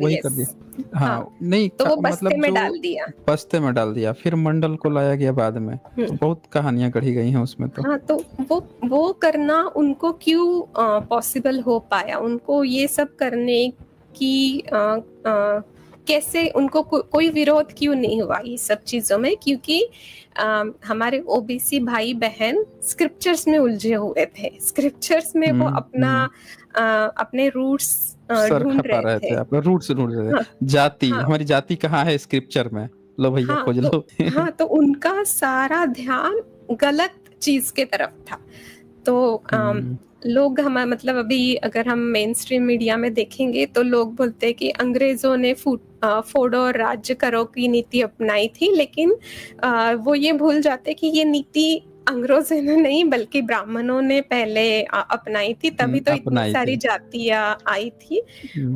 वही कर दिया। हाँ, नहीं तो वो बस्ते मतलब में डाल दिया, बस्ते में डाल दिया, फिर मंडल को लाया गया बाद में, तो बहुत कहानियां गढ़ी गई हैं उसमें। तो हाँ, तो वो करना उनको क्यों पॉसिबल हो पाया, उनको ये सब करने की कैसे उनको कोई विरोध क्यों नहीं हुआ ये सब चीजों में, क्योंकि हमारे OBC भाई बहन स्क्रिप्चर्स में उलझे हुए थे। स्क्रिप्चर्स में वो अपने रूट्स ढूंढ रहे थे, अपने रूट्स ढूंढ रहे थे। हाँ, जाति, हाँ, हमारी जाति कहाँ है स्क्रिप्चर में, लो भैया खोज लो। हाँ, तो उनका सारा ध्यान गलत चीज के तरफ था। तो लोग मतलब अभी अगर हम मेन स्ट्रीम मीडिया में देखेंगे तो लोग बोलते हैं कि अंग्रेजों ने फोड़ो और राज्य करो की नीति अपनाई थी, लेकिन वो ये भूल जाते कि ये नीति अंग्रेजों ने नहीं बल्कि ब्राह्मणों ने पहले अपनाई थी, तभी तो इतनी सारी जातियां आई थी,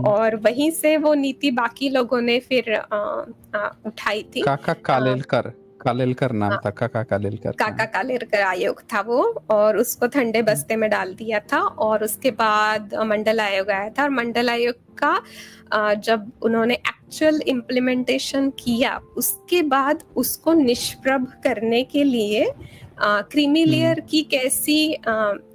और वहीं से वो नीति बाकी लोगों ने फिर उठाई थी। काका कालेलकर नाम था, काका कालेलकर आयोग था वो, और उसको ठंडे बस्ते में डाल दिया था। और उसके बाद मंडल आयोग आया था, और मंडल आयोग का जब उन्होंने एक्चुअल इम्प्लीमेंटेशन किया, उसके बाद उसको निष्प्रभ करने के लिए क्रीमी लेयर की कैसी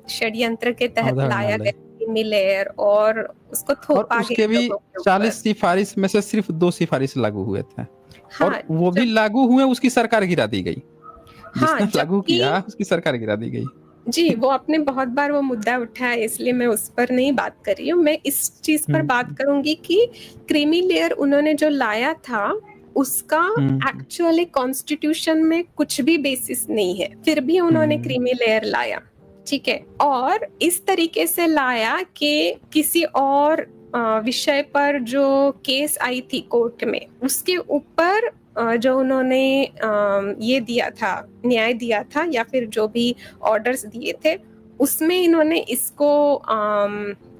षड्यंत्र के तहत लाया गया क्रीमी लेयर, और उसको थोपा गया। उसके भी 40 सिफारिश में से सिर्फ 2 सिफारिश लागू हुए थे। हाँ, और वो भी लागू हुए, उसकी सरकार गिरा दी गई। जिसने लागू किया उसकी सरकार गिरा दी गई। जी, वो आपने बहुत बार वो मुद्दा उठाया, इसलिए मैं उस पर नहीं बात कर रही हूँ। मैं इस चीज पर बात करूंगी कि क्रीमी लेयर उन्होंने जो लाया था उसका एक्चुअली कॉन्स्टिट्यूशन में कुछ भी बेसिस नहीं है, फिर भी उन्होंने क्रीमी लेयर लाया। ठीक है, और इस तरीके से लाया कि किसी और विषय पर जो केस आई थी कोर्ट में, उसके ऊपर जो उन्होंने ये दिया था, न्याय दिया था, या फिर जो भी ऑर्डर्स दिए थे, उसमें इन्होंने इसको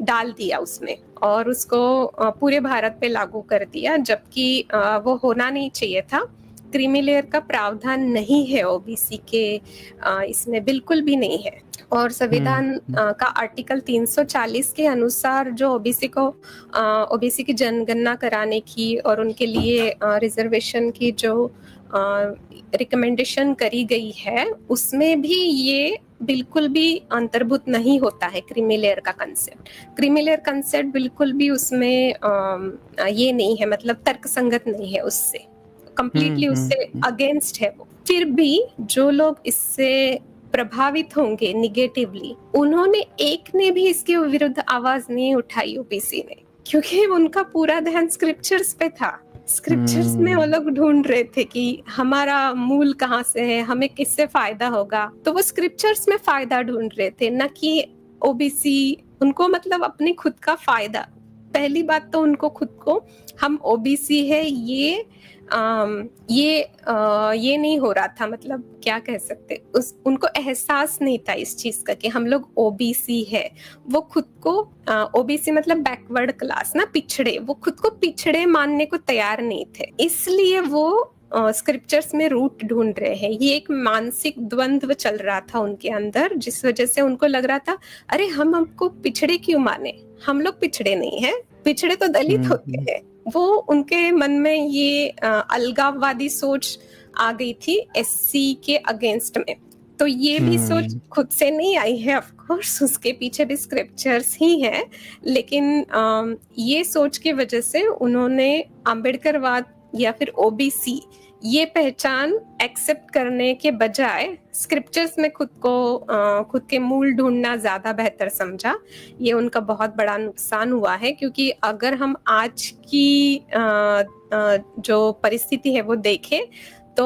डाल दिया उसमें, और उसको पूरे भारत पे लागू कर दिया, जबकि वो होना नहीं चाहिए था। क्रीमी लेयर का प्रावधान नहीं है OBC के, इसमें बिल्कुल भी नहीं है। और संविधान का आर्टिकल 340 के अनुसार जो OBC की जनगणना कराने की और उनके लिए रिजर्वेशन की जो रिकमेंडेशन करी गई है, उसमें भी ये बिल्कुल भी अंतर्भूत नहीं होता है क्रीमी लेयर का कंसेप्ट। क्रीमी लेयर कंसेप्ट बिल्कुल भी उसमें ये नहीं है, मतलब तर्कसंगत नहीं है, उससे कंप्लीटली उससे अगेंस्ट है वो। फिर भी जो लोग इससे प्रभावित होंगे निगेटिवली, उन्होंने एक ने भी इसके विरुद्ध आवाज नहीं उठाई ओबीसी ने, क्योंकि उनका पूरा ध्यान स्क्रिप्चर्स पे था। स्क्रिप्चर्स में वो लोग ढूंढ रहे थे कि हमारा मूल कहाँ से है, हमें किससे फायदा होगा, तो वो स्क्रिप्चर्स में फायदा ढूंढ रहे थे, न कि ओबीसी। उनको मतलब अपनी खुद का फायदा, पहली बात तो उनको खुद को हम ओबीसी है ये नहीं हो रहा था, मतलब क्या कह सकते, उनको एहसास नहीं था इस चीज का कि हम लोग ओबीसी है। वो खुद को ओबीसी मतलब बैकवर्ड क्लास ना, पिछड़े, वो खुद को पिछड़े मानने को तैयार नहीं थे, इसलिए वो स्क्रिप्चर्स में रूट ढूंढ रहे हैं। ये एक मानसिक द्वंद्व चल रहा था उनके अंदर, जिस वजह से उनको लग रहा था अरे हम हमको पिछड़े क्यों माने, हम लोग पिछड़े नहीं है, पिछड़े तो दलित होते हैं। वो उनके मन में ये अलगाववादी सोच आ गई थी एससी के अगेंस्ट में। तो ये भी सोच खुद से नहीं आई है, ऑफ कोर्स उसके पीछे भी स्क्रिप्चर्स ही हैं, लेकिन ये सोच की वजह से उन्होंने अम्बेडकरवाद या फिर ओबीसी ये पहचान एक्सेप्ट करने के बजाय स्क्रिप्चर्स में खुद के मूल ढूंढना ज्यादा बेहतर समझा। ये उनका बहुत बड़ा नुकसान हुआ है, क्योंकि अगर हम आज की जो परिस्थिति है वो देखें तो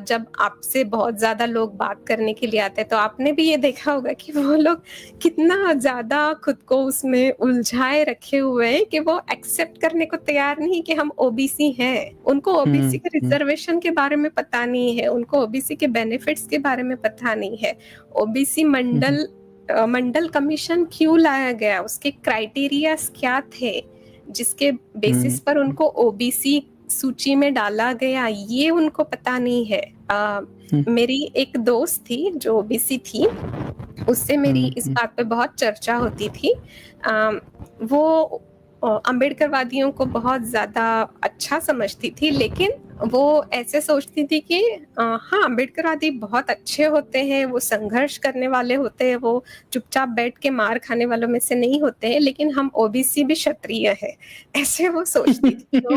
जब आपसे बहुत ज्यादा लोग बात करने के लिए आते हैं, तो आपने भी ये देखा होगा कि वो लोग कितना ज्यादा खुद को उसमें उलझाए रखे हुए हैं कि वो एक्सेप्ट करने को तैयार नहीं कि हम ओबीसी हैं। उनको ओबीसी के रिजर्वेशन के बारे में पता नहीं है, उनको ओबीसी के बेनिफिट्स के बारे में पता नहीं है, ओबीसी मंडल कमीशन क्यों लाया गया, उसके क्राइटेरियाज क्या थे जिसके बेसिस पर उनको ओबीसी सूची में डाला गया, ये उनको पता नहीं है। मेरी एक दोस्त थी जो ओबीसी थी, उससे मेरी इस बात पे बहुत चर्चा होती थी। वो अम्बेडकरवादियों को बहुत ज्यादा अच्छा समझती थी, लेकिन वो ऐसे सोचती थी कि हाँ अम्बेडकरवादी बहुत अच्छे होते हैं, वो संघर्ष करने वाले होते हैं, वो चुपचाप बैठ के मार खाने वालों में से नहीं होते हैं, लेकिन हम ओबीसी भी क्षत्रिय है, ऐसे वो सोचती थी। तो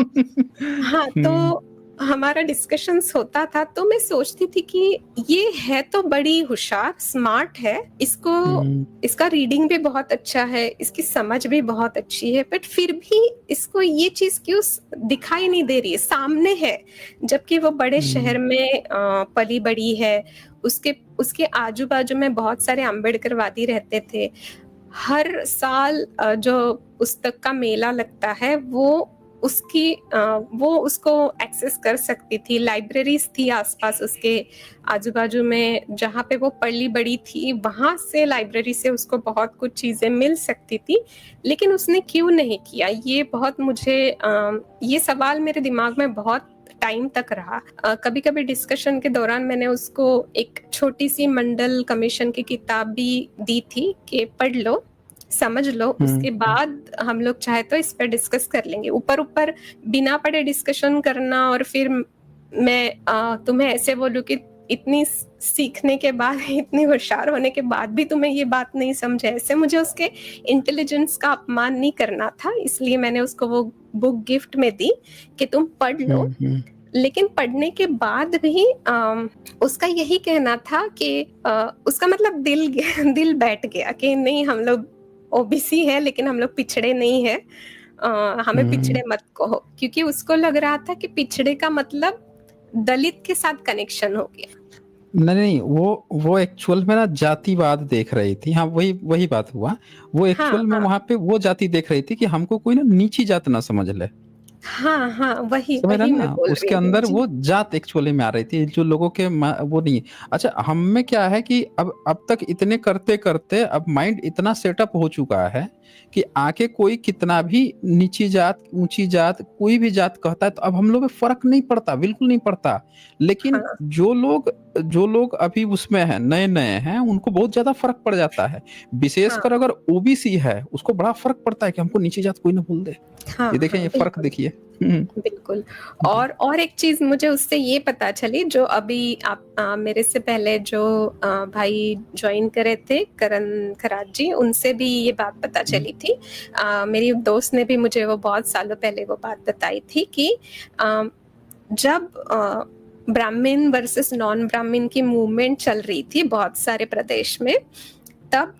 हाँ, तो हमारा डिस्कशंस होता था, तो मैं सोचती थी कि ये है तो बड़ी होशियार, स्मार्ट है, इसका रीडिंग भी बहुत अच्छा है, इसकी समझ भी बहुत अच्छी है, बट फिर भी इसको ये चीज क्यों दिखाई नहीं दे रही है, सामने है, जबकि वो बड़े शहर में पली बड़ी है, उसके आजू बाजू में बहुत सारे अम्बेडकरवादी रहते थे। हर साल जो पुस्तक का मेला लगता है वो उसको एक्सेस कर सकती थी, लाइब्रेरीज थी आसपास उसके आजू बाजू में, जहाँ पे वो पली बड़ी थी, वहां से लाइब्रेरी से उसको बहुत कुछ चीजें मिल सकती थी, लेकिन उसने क्यों नहीं किया, ये बहुत मुझे ये सवाल मेरे दिमाग में बहुत टाइम तक रहा। कभी कभी डिस्कशन के दौरान मैंने उसको एक छोटी सी मंडल कमीशन की किताब भी दी थी कि पढ़ लो, समझ लो, उसके बाद हम लोग चाहे तो इस पर डिस्कस कर लेंगे। ऊपर बिना पढ़े डिस्कशन करना और फिर मैं तुम्हें ऐसे बोलूं कि इतनी सीखने के बाद, इतनी होशियार होने के बाद भी तुम्हें ये बात नहीं समझे, ऐसे मुझे उसके इंटेलिजेंस का अपमान नहीं करना था, इसलिए मैंने उसको वो बुक गिफ्ट में दी कि तुम पढ़ लो। लेकिन पढ़ने के बाद भी उसका यही कहना था कि उसका मतलब दिल बैठ गया कि नहीं, हम लोग ओबीसी है लेकिन हम लोग पिछड़े नहीं है, हमें पिछड़े मत कहो, क्योंकि उसको लग रहा था कि पिछड़े का मतलब दलित के साथ कनेक्शन हो गया। नहीं, वो एक्चुअल में ना जातिवाद देख रही थी। हाँ, वही बात हुआ। वो एक्चुअल में वहां पे वो जाति देख रही थी कि हमको कोई ना नीची जात ना समझ ले। हाँ, वही समझ रहा मैं ना, बोल उसके रही हूँ अंदर जी। वो जात एक्चुअली में आ रही थी, जो लोगों के वो नहीं। अच्छा, हम में क्या है कि अब तक इतने करते करते अब माइंड इतना सेटअप हो चुका है कि आके कोई कितना भी नीची जात, ऊंची जात, कोई भी जात कहता है तो अब हम लोग में फर्क नहीं पड़ता, बिल्कुल नहीं पड़ता। लेकिन हाँ, जो लोग जो लोग अभी उसमें हैं, नए नए हैं, उनको बहुत ज्यादा फर्क पड़ जाता है। विशेषकर हाँ अगर ओबीसी है, उसको बड़ा फर्क पड़ता है कि हमको नीची जात कोई ना बोल दे। हाँ ये देखें, हाँ ये फर्क बिल्कुल देखिए। बिल्कुल। जी। और एक चीज मुझे उससे ये पता चली, जो अभी आप मेरे से पहले जो भाई ज्वाइन करे थे, करण खराज जी, उनसे भी ये बात पता चली थी। मेरी दोस्त ने भी मुझे वो बहुत सालों पहले वो बात बताई थी कि जब ब्राह्मण वर्सेस नॉन ब्राह्मण की मूवमेंट चल रही थी बहुत सारे प्रदेश में, तब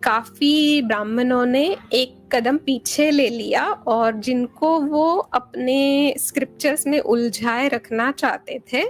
काफी ब्राह्मणों ने एक कदम पीछे ले लिया, और जिनको वो अपने स्क्रिप्चर्स में उलझाए रखना चाहते थे,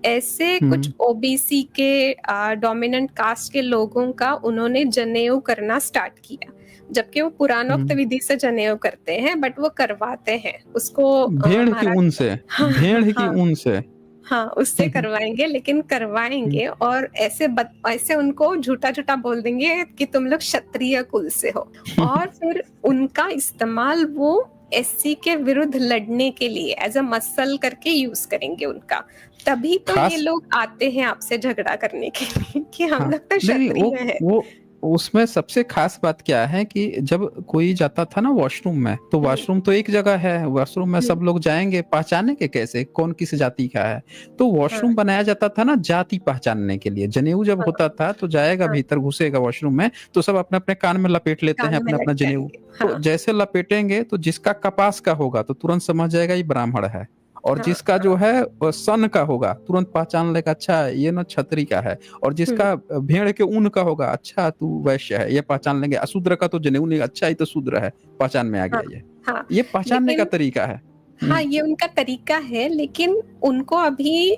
ऐसे कुछ ओबीसी के डोमिनेंट कास्ट के लोगों का उन्होंने जनेऊ करना स्टार्ट किया, जबकि वो पुराणोक्त विधि से जनेऊ करते हैं, बट वो करवाते हैं उसको भेड़ की ऊन से, हाँ भेड़ की हाँ ऊन से। हाँ उससे करवाएंगे, लेकिन करवाएंगे और ऐसे उनको झूठा झूठा बोल देंगे कि तुम लोग क्षत्रिय कुल से हो, और फिर उनका इस्तेमाल वो एससी के विरुद्ध लड़ने के लिए एज अ मसल करके यूज करेंगे उनका। तभी तो ये लोग आते हैं आपसे झगड़ा करने के लिए कि हम लोग तो क्षत्रिय हैं। वो उसमें सबसे खास बात क्या है कि जब कोई जाता था ना वॉशरूम में, तो वॉशरूम तो एक जगह है, वॉशरूम में सब लोग जाएंगे, पहचानेंगे कैसे कौन किस जाति का है? तो वॉशरूम बनाया जाता था ना जाति पहचानने के लिए। जनेऊ जब होता था तो जाएगा भीतर, घुसेगा वॉशरूम में, तो सब अपने अपने कान में लपेट लेते हैं अपना अपना जनेऊ। तो जैसे लपेटेंगे तो जिसका कपास का होगा तो तुरंत समझ जाएगा ये ब्राह्मण है, और जिसका जो है सन का होगा तुरंत पहचान लेगा, अच्छा ये ना छतरी का है, और जिसका भेड़ के ऊन का होगा, अच्छा तू वैश्य है, ये पहचान लेंगे। अशूद्र का तो जनेऊ नहीं, अच्छा ये तो शूद्र है, पहचान में आ गया। ये पहचानने का तरीका है। हाँ ये उनका तरीका है, लेकिन उनको अभी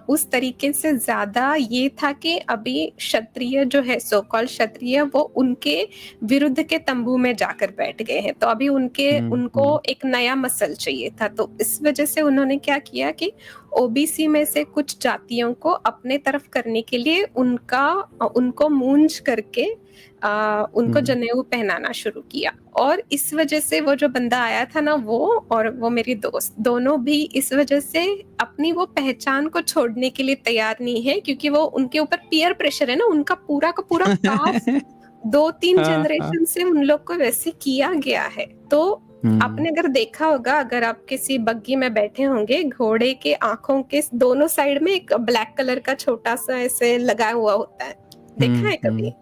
उस तरीके से ज्यादा ये था कि अभी क्षत्रिय जो है, सो कॉल्ड क्षत्रिय, वो उनके विरुद्ध के तंबू में जाकर बैठ गए हैं, तो अभी उनको एक नया मसल चाहिए था। तो इस वजह से उन्होंने क्या किया कि ओबीसी में से कुछ जातियों को अपने तरफ करने के लिए उनको मूंज करके उनको जनेऊ पहनाना शुरू किया। और इस वजह से वो जो बंदा आया था ना, वो मेरी दोस्त, दोनों भी इस वजह से अपनी वो पहचान को छोड़ने के लिए तैयार नहीं है, क्योंकि वो उनके ऊपर पीयर प्रेशर है ना, उनका पूरा का पूरा कास्ट 2-3 जनरेशन से उन लोग को वैसे किया गया है। तो आपने अगर देखा होगा, अगर आप किसी बग्गी में बैठे होंगे, घोड़े के आंखों के दोनों साइड में एक ब्लैक कलर का छोटा सा ऐसे लगा हुआ होता है, देखा है कभी?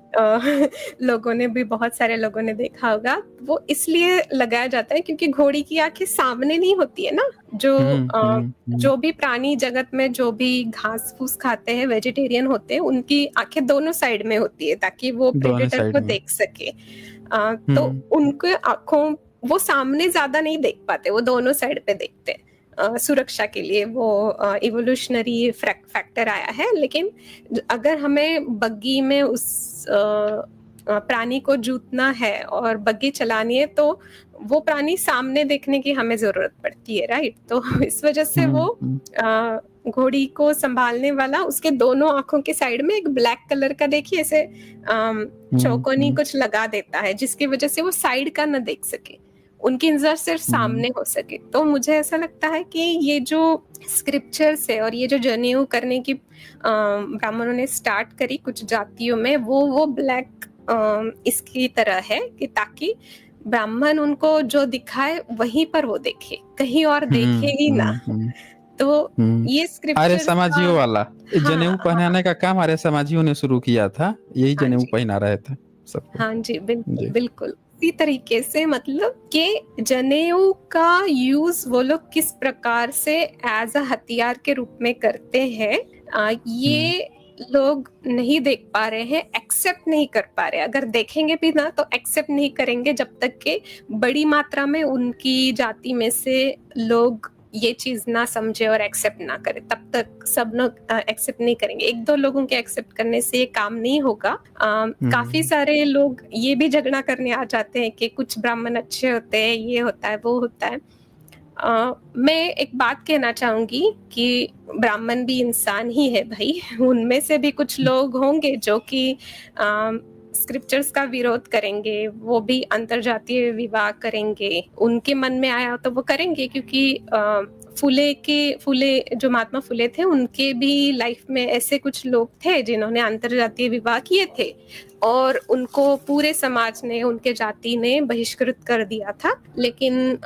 लोगों ने भी, बहुत सारे लोगों ने देखा होगा। वो इसलिए लगाया जाता है क्योंकि घोड़ी की आंखें सामने नहीं होती है ना। जो भी प्राणी जगत में जो भी घास फूस खाते हैं, वेजिटेरियन होते हैं, उनकी आंखें दोनों साइड में होती है ताकि वो प्रेडेटर को देख सके। तो उनके आंखों वो सामने ज्यादा नहीं देख पाते, वो दोनों साइड पे देखते हैं। सुरक्षा के लिए वो इवोल्यूशनरी फैक्टर आया है। लेकिन अगर हमें बग्गी में उस प्राणी को जूतना है और बग्गी चलानी है, तो वो प्राणी सामने देखने की हमें जरूरत पड़ती है, राइट? तो इस वजह से वो घोड़ी को संभालने वाला उसके दोनों आंखों के साइड में एक ब्लैक कलर का, देखिए ऐसे चौकोनी कुछ लगा देता है, जिसकी वजह से वो साइड का न देख सके, उनकी नजर सिर्फ सामने हो सके। तो मुझे ऐसा लगता है कि ये जो स्क्रिप्चर्स है और ये जो जनेऊ करने की ब्राह्मणों ने स्टार्ट करी कुछ जातियों में, वो ब्लैक इसकी तरह है कि ताकि ब्राह्मण उनको जो दिखाए वहीं पर वो देखे, कहीं और देखे ही ना। तो ये स्क्रिप्चर आर्य समाजियों वाला जनेऊ पहनाने का काम आर्य समाजियों ने शुरू किया था, यही जनेऊ पहना रहे थे सबको। हाँ जी, बिल्कुल इसी तरीके से, मतलब कि जनेऊ का यूज वो लोग किस प्रकार से एज अ हथियार के रूप में करते हैं, ये लोग नहीं देख पा रहे हैं, एक्सेप्ट नहीं कर पा रहे। अगर देखेंगे भी ना तो एक्सेप्ट नहीं करेंगे जब तक के बड़ी मात्रा में उनकी जाति में से लोग ये चीज ना समझे और एक्सेप्ट ना करे, तब तक सब लोग एक्सेप्ट नहीं करेंगे। 1-2 लोगों के एक्सेप्ट करने से ये काम नहीं होगा। काफी सारे लोग ये भी झगड़ा करने आ जाते हैं कि कुछ ब्राह्मण अच्छे होते हैं, ये होता है, वो होता है। मैं एक बात कहना चाहूंगी कि ब्राह्मण भी इंसान ही है भाई। उनमें से भी कुछ लोग होंगे जो कि स्क्रिप्चर्स का विरोध करेंगे, वो भी अंतरजातीय विवाह करेंगे, उनके मन में आया तो वो करेंगे, क्योंकि फुले जो महात्मा फुले थे उनके भी लाइफ में ऐसे कुछ लोग थे जिन्होंने अंतरजातीय विवाह किए थे और उनको पूरे समाज ने, उनके जाति ने बहिष्कृत कर दिया था, लेकिन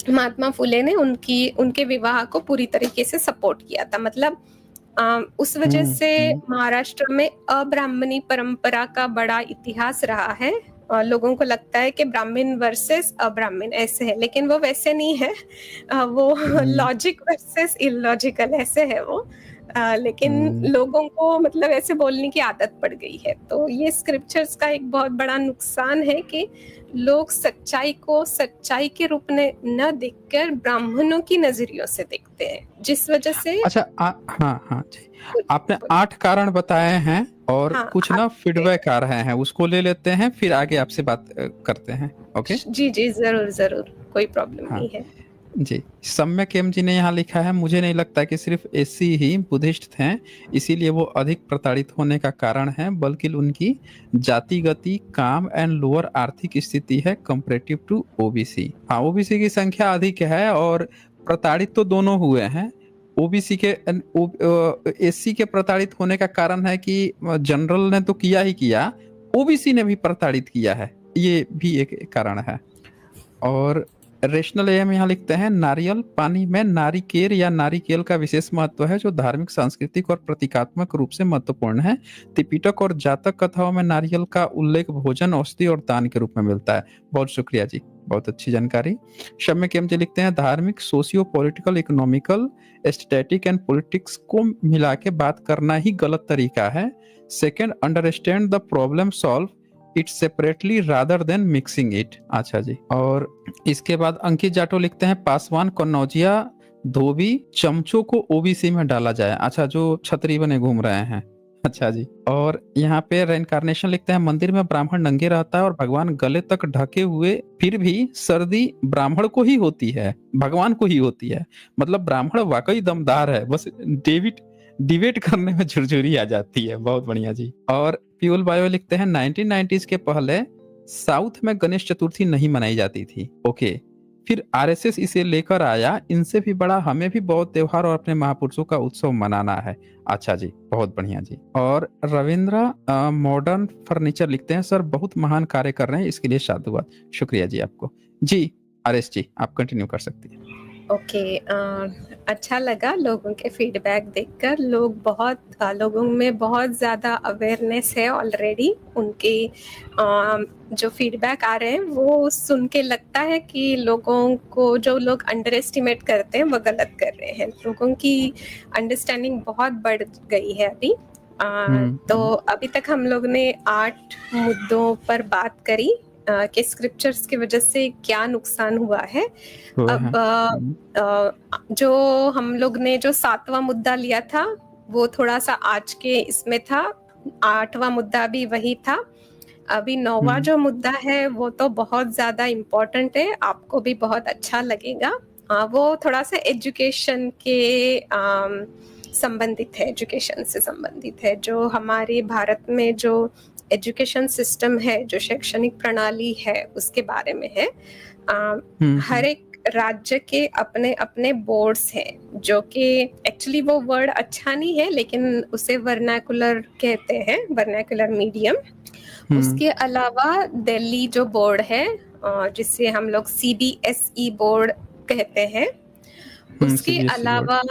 महात्मा फुले ने उनके विवाह को पूरी तरीके से सपोर्ट किया था। मतलब उस वजह से महाराष्ट्र में अब्राह्मणी परंपरा का बड़ा इतिहास रहा है। लोगों को लगता है कि ब्राह्मण वर्सेस अब्राह्मण ऐसे है, लेकिन वो वैसे नहीं है। वो लॉजिक वर्सेस इलॉजिकल ऐसे है वो। लेकिन लोगों को मतलब ऐसे बोलने की आदत पड़ गई है। तो ये स्क्रिप्चर्स का एक बहुत बड़ा नुकसान है कि लोग सच्चाई को सच्चाई के रूप में न देखकर ब्राह्मणों की नजरियों से देखते हैं, जिस वजह से अच्छा हाँ जी, आपने 8 कारण बताए हैं और कुछ ना फीडबैक आ रहे हैं, उसको ले लेते हैं, फिर आगे आपसे बात करते हैं। ओके जी जरूर, कोई प्रॉब्लम नहीं है जी। सम्यक एम जी ने यहाँ लिखा है, मुझे नहीं लगता कि सिर्फ एसी ही बुद्धिस्ट थे इसीलिए वो अधिक प्रताड़ित होने का कारण है, बल्कि उनकी जातिगति, काम एंड लोअर आर्थिक स्थिति है कंपैरेटिव टू ओबीसी। हाँ, ओबीसी की संख्या अधिक है और प्रताड़ित तो दोनों हुए हैं। ओबीसी के एससी के प्रताड़ित होने का कारण है कि जनरल ने तो किया ही किया, ओबीसी ने भी प्रताड़ित किया है, ये भी एक कारण है। और रेशनल एम यहाँ लिखते हैं, नारियल पानी में नारिकेल या नारिकेल का विशेष महत्व है जो धार्मिक, सांस्कृतिक और प्रतीकात्मक रूप से महत्वपूर्ण है। त्रिपिटक और जातक कथाओं में नारियल का उल्लेख भोजन, औषधि और दान के रूप में मिलता है। बहुत शुक्रिया जी, बहुत अच्छी जानकारी। शम्य केम जी लिखते हैं, धार्मिक, socio political, economical, aesthetic and politics को मिला के बात करना ही गलत तरीका है। Second, understand the problem, solve it separately rather than mixing it. अच्छा जी। और इसके बाद अंकित जाटो लिखते हैं, पासवान, कन्नौजिया, धोबी, चमचों को ओबीसी में डाला जाए। अच्छा, जो छतरी बने घूम रहे हैं। अच्छा जी। और यहाँ पे रेनकार्नेशन लिखते हैं, मंदिर में ब्राह्मण नंगे रहता है और भगवान गले तक ढके हुए, फिर भी सर्दी ब्राह्मण को ही होती है, भगवान को ही होती है। मतलब ब्राह्मण वाकई दमदार है, बस डिबेट करने में झुरझुरी आ जाती है। बहुत बढ़िया जी। और प्यूल बायो लिखते हैं, 1990s के पहले साउथ में गणेश चतुर्थी नहीं मनाई जाती थी। ओके, फिर आरएसएस इसे लेकर आया, इनसे भी बड़ा हमें भी बहुत त्योहार और अपने महापुरुषों का उत्सव मनाना है। अच्छा जी, बहुत बढ़िया जी। और रविंद्र मॉडर्न फर्नीचर लिखते हैं, सर बहुत महान कार्य कर रहे हैं, इसके लिए साधुवाद। शुक्रिया जी आपको। जी आरएस जी, आप कंटिन्यू कर सकती हैं। ओके, अच्छा लगा लोगों के फीडबैक देखकर। लोगों में बहुत ज़्यादा अवेयरनेस है ऑलरेडी। उनके जो फीडबैक आ रहे हैं वो सुन के लगता है कि लोगों को, जो लोग अंडर एस्टिमेट करते हैं वो गलत कर रहे हैं। लोगों की अंडरस्टैंडिंग बहुत बढ़ गई है अभी। तो अभी तक हम लोग ने 8 मुद्दों पर बात करी कि स्क्रिप्चर्स की वजह से क्या नुकसान हुआ है। अब जो हम लोग ने जो 7वां मुद्दा लिया था वो थोड़ा सा आज के इसमें था, 8वां मुद्दा भी वही था। अभी 9वां जो मुद्दा है वो तो बहुत ज्यादा इम्पोर्टेंट है, आपको भी बहुत अच्छा लगेगा। वो थोड़ा सा एजुकेशन के संबंधित है, एजुकेशन से संबंधित है। जो हमारे भारत में जो एजुकेशन सिस्टम है, जो शैक्षणिक प्रणाली है, उसके बारे में है। हर एक राज्य के अपने अपने बोर्ड्स हैं, जो कि एक्चुअली वो वर्ड अच्छा नहीं है लेकिन उसे वर्नाकुलर कहते हैं, वर्नाकुलर मीडियम। उसके अलावा दिल्ली जो बोर्ड है, जिसे हम लोग CBSE बोर्ड कहते हैं, उसके अलावा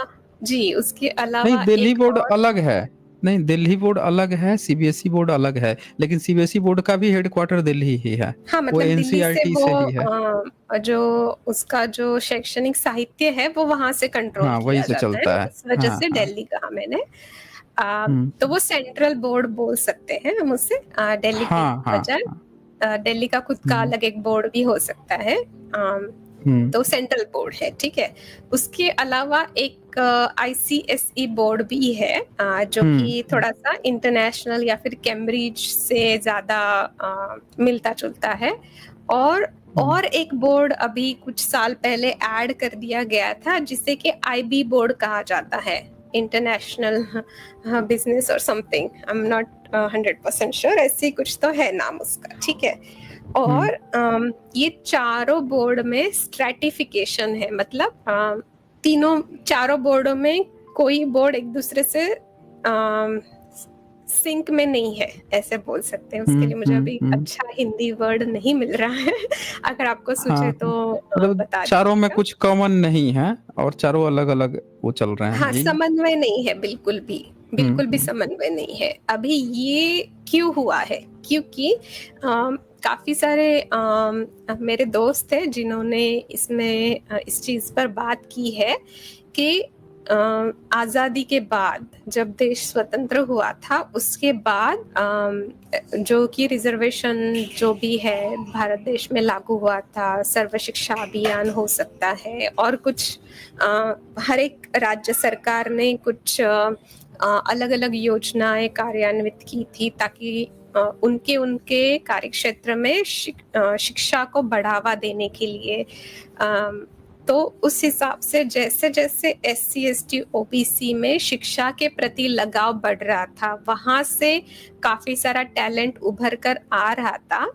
नहीं, दिल्ली बोर्ड अलग है। नहीं, दिल्ली बोर्ड अलग है, CBSE बोर्ड अलग है, लेकिन CBSE बोर्ड का भी हेडक्वार्टर दिल्ली ही है। हाँ, मतलब वो NCERT से ही है। जो उसका जो शैक्षणिक साहित्य है वो वहां से कंट्रोल किया जाता है। इस वजह से दिल्ली कहा मैंने। तो वो सेंट्रल बोर्ड बोल सकते हैं हम उसे, दिल्ली की बजाय। दिल्ली का खुद का अलग एक बोर्ड भी हो सकता है, तो सेंट्रल बोर्ड है, ठीक है। उसके अलावा एक ICSE बोर्ड भी है, जो कि थोड़ा सा इंटरनेशनल या फिर कैम्ब्रिज से ज्यादा मिलता जुलता है। और एक बोर्ड अभी कुछ साल पहले ऐड कर दिया गया था, जिसे कि IB बोर्ड कहा जाता है, इंटरनेशनल बिजनेस और something, I am not 100% sure, ऐसी कुछ तो है नाम उसका, ठीक है। और ये चारों बोर्ड में स्ट्रैटिफिकेशन है, मतलब चारों बोर्डों में कोई बोर्ड एक दूसरे से सिंक में नहीं है, ऐसे बोल सकते हैं। उसके लिए मुझे अभी अच्छा हिंदी वर्ड नहीं मिल रहा है। अगर आपको सूझे तो मतलब बता चारों में दीजिएगा। कुछ कॉमन नहीं है और चारों अलग अलग वो चल रहे हैं। हाँ, समन्वय नहीं है, बिल्कुल भी समन्वय नहीं है। अभी ये क्यों हुआ है? क्योंकि काफी सारे मेरे दोस्त हैं जिन्होंने इस चीज पर बात की है कि आजादी के बाद, जब देश स्वतंत्र हुआ था, उसके बाद जो कि रिजर्वेशन जो भी है भारत देश में लागू हुआ था, सर्व शिक्षा अभियान हो सकता है, और कुछ हर एक राज्य सरकार ने कुछ अलग अलग योजनाएं कार्यान्वित की थी ताकि उनके कार्यक्षेत्र में शिक्षा को बढ़ावा देने के लिए। तो उस हिसाब से जैसे जैसे SC ST OBC में शिक्षा के प्रति लगाव बढ़ रहा था, वहां से काफी सारा टैलेंट उभर कर आ रहा था,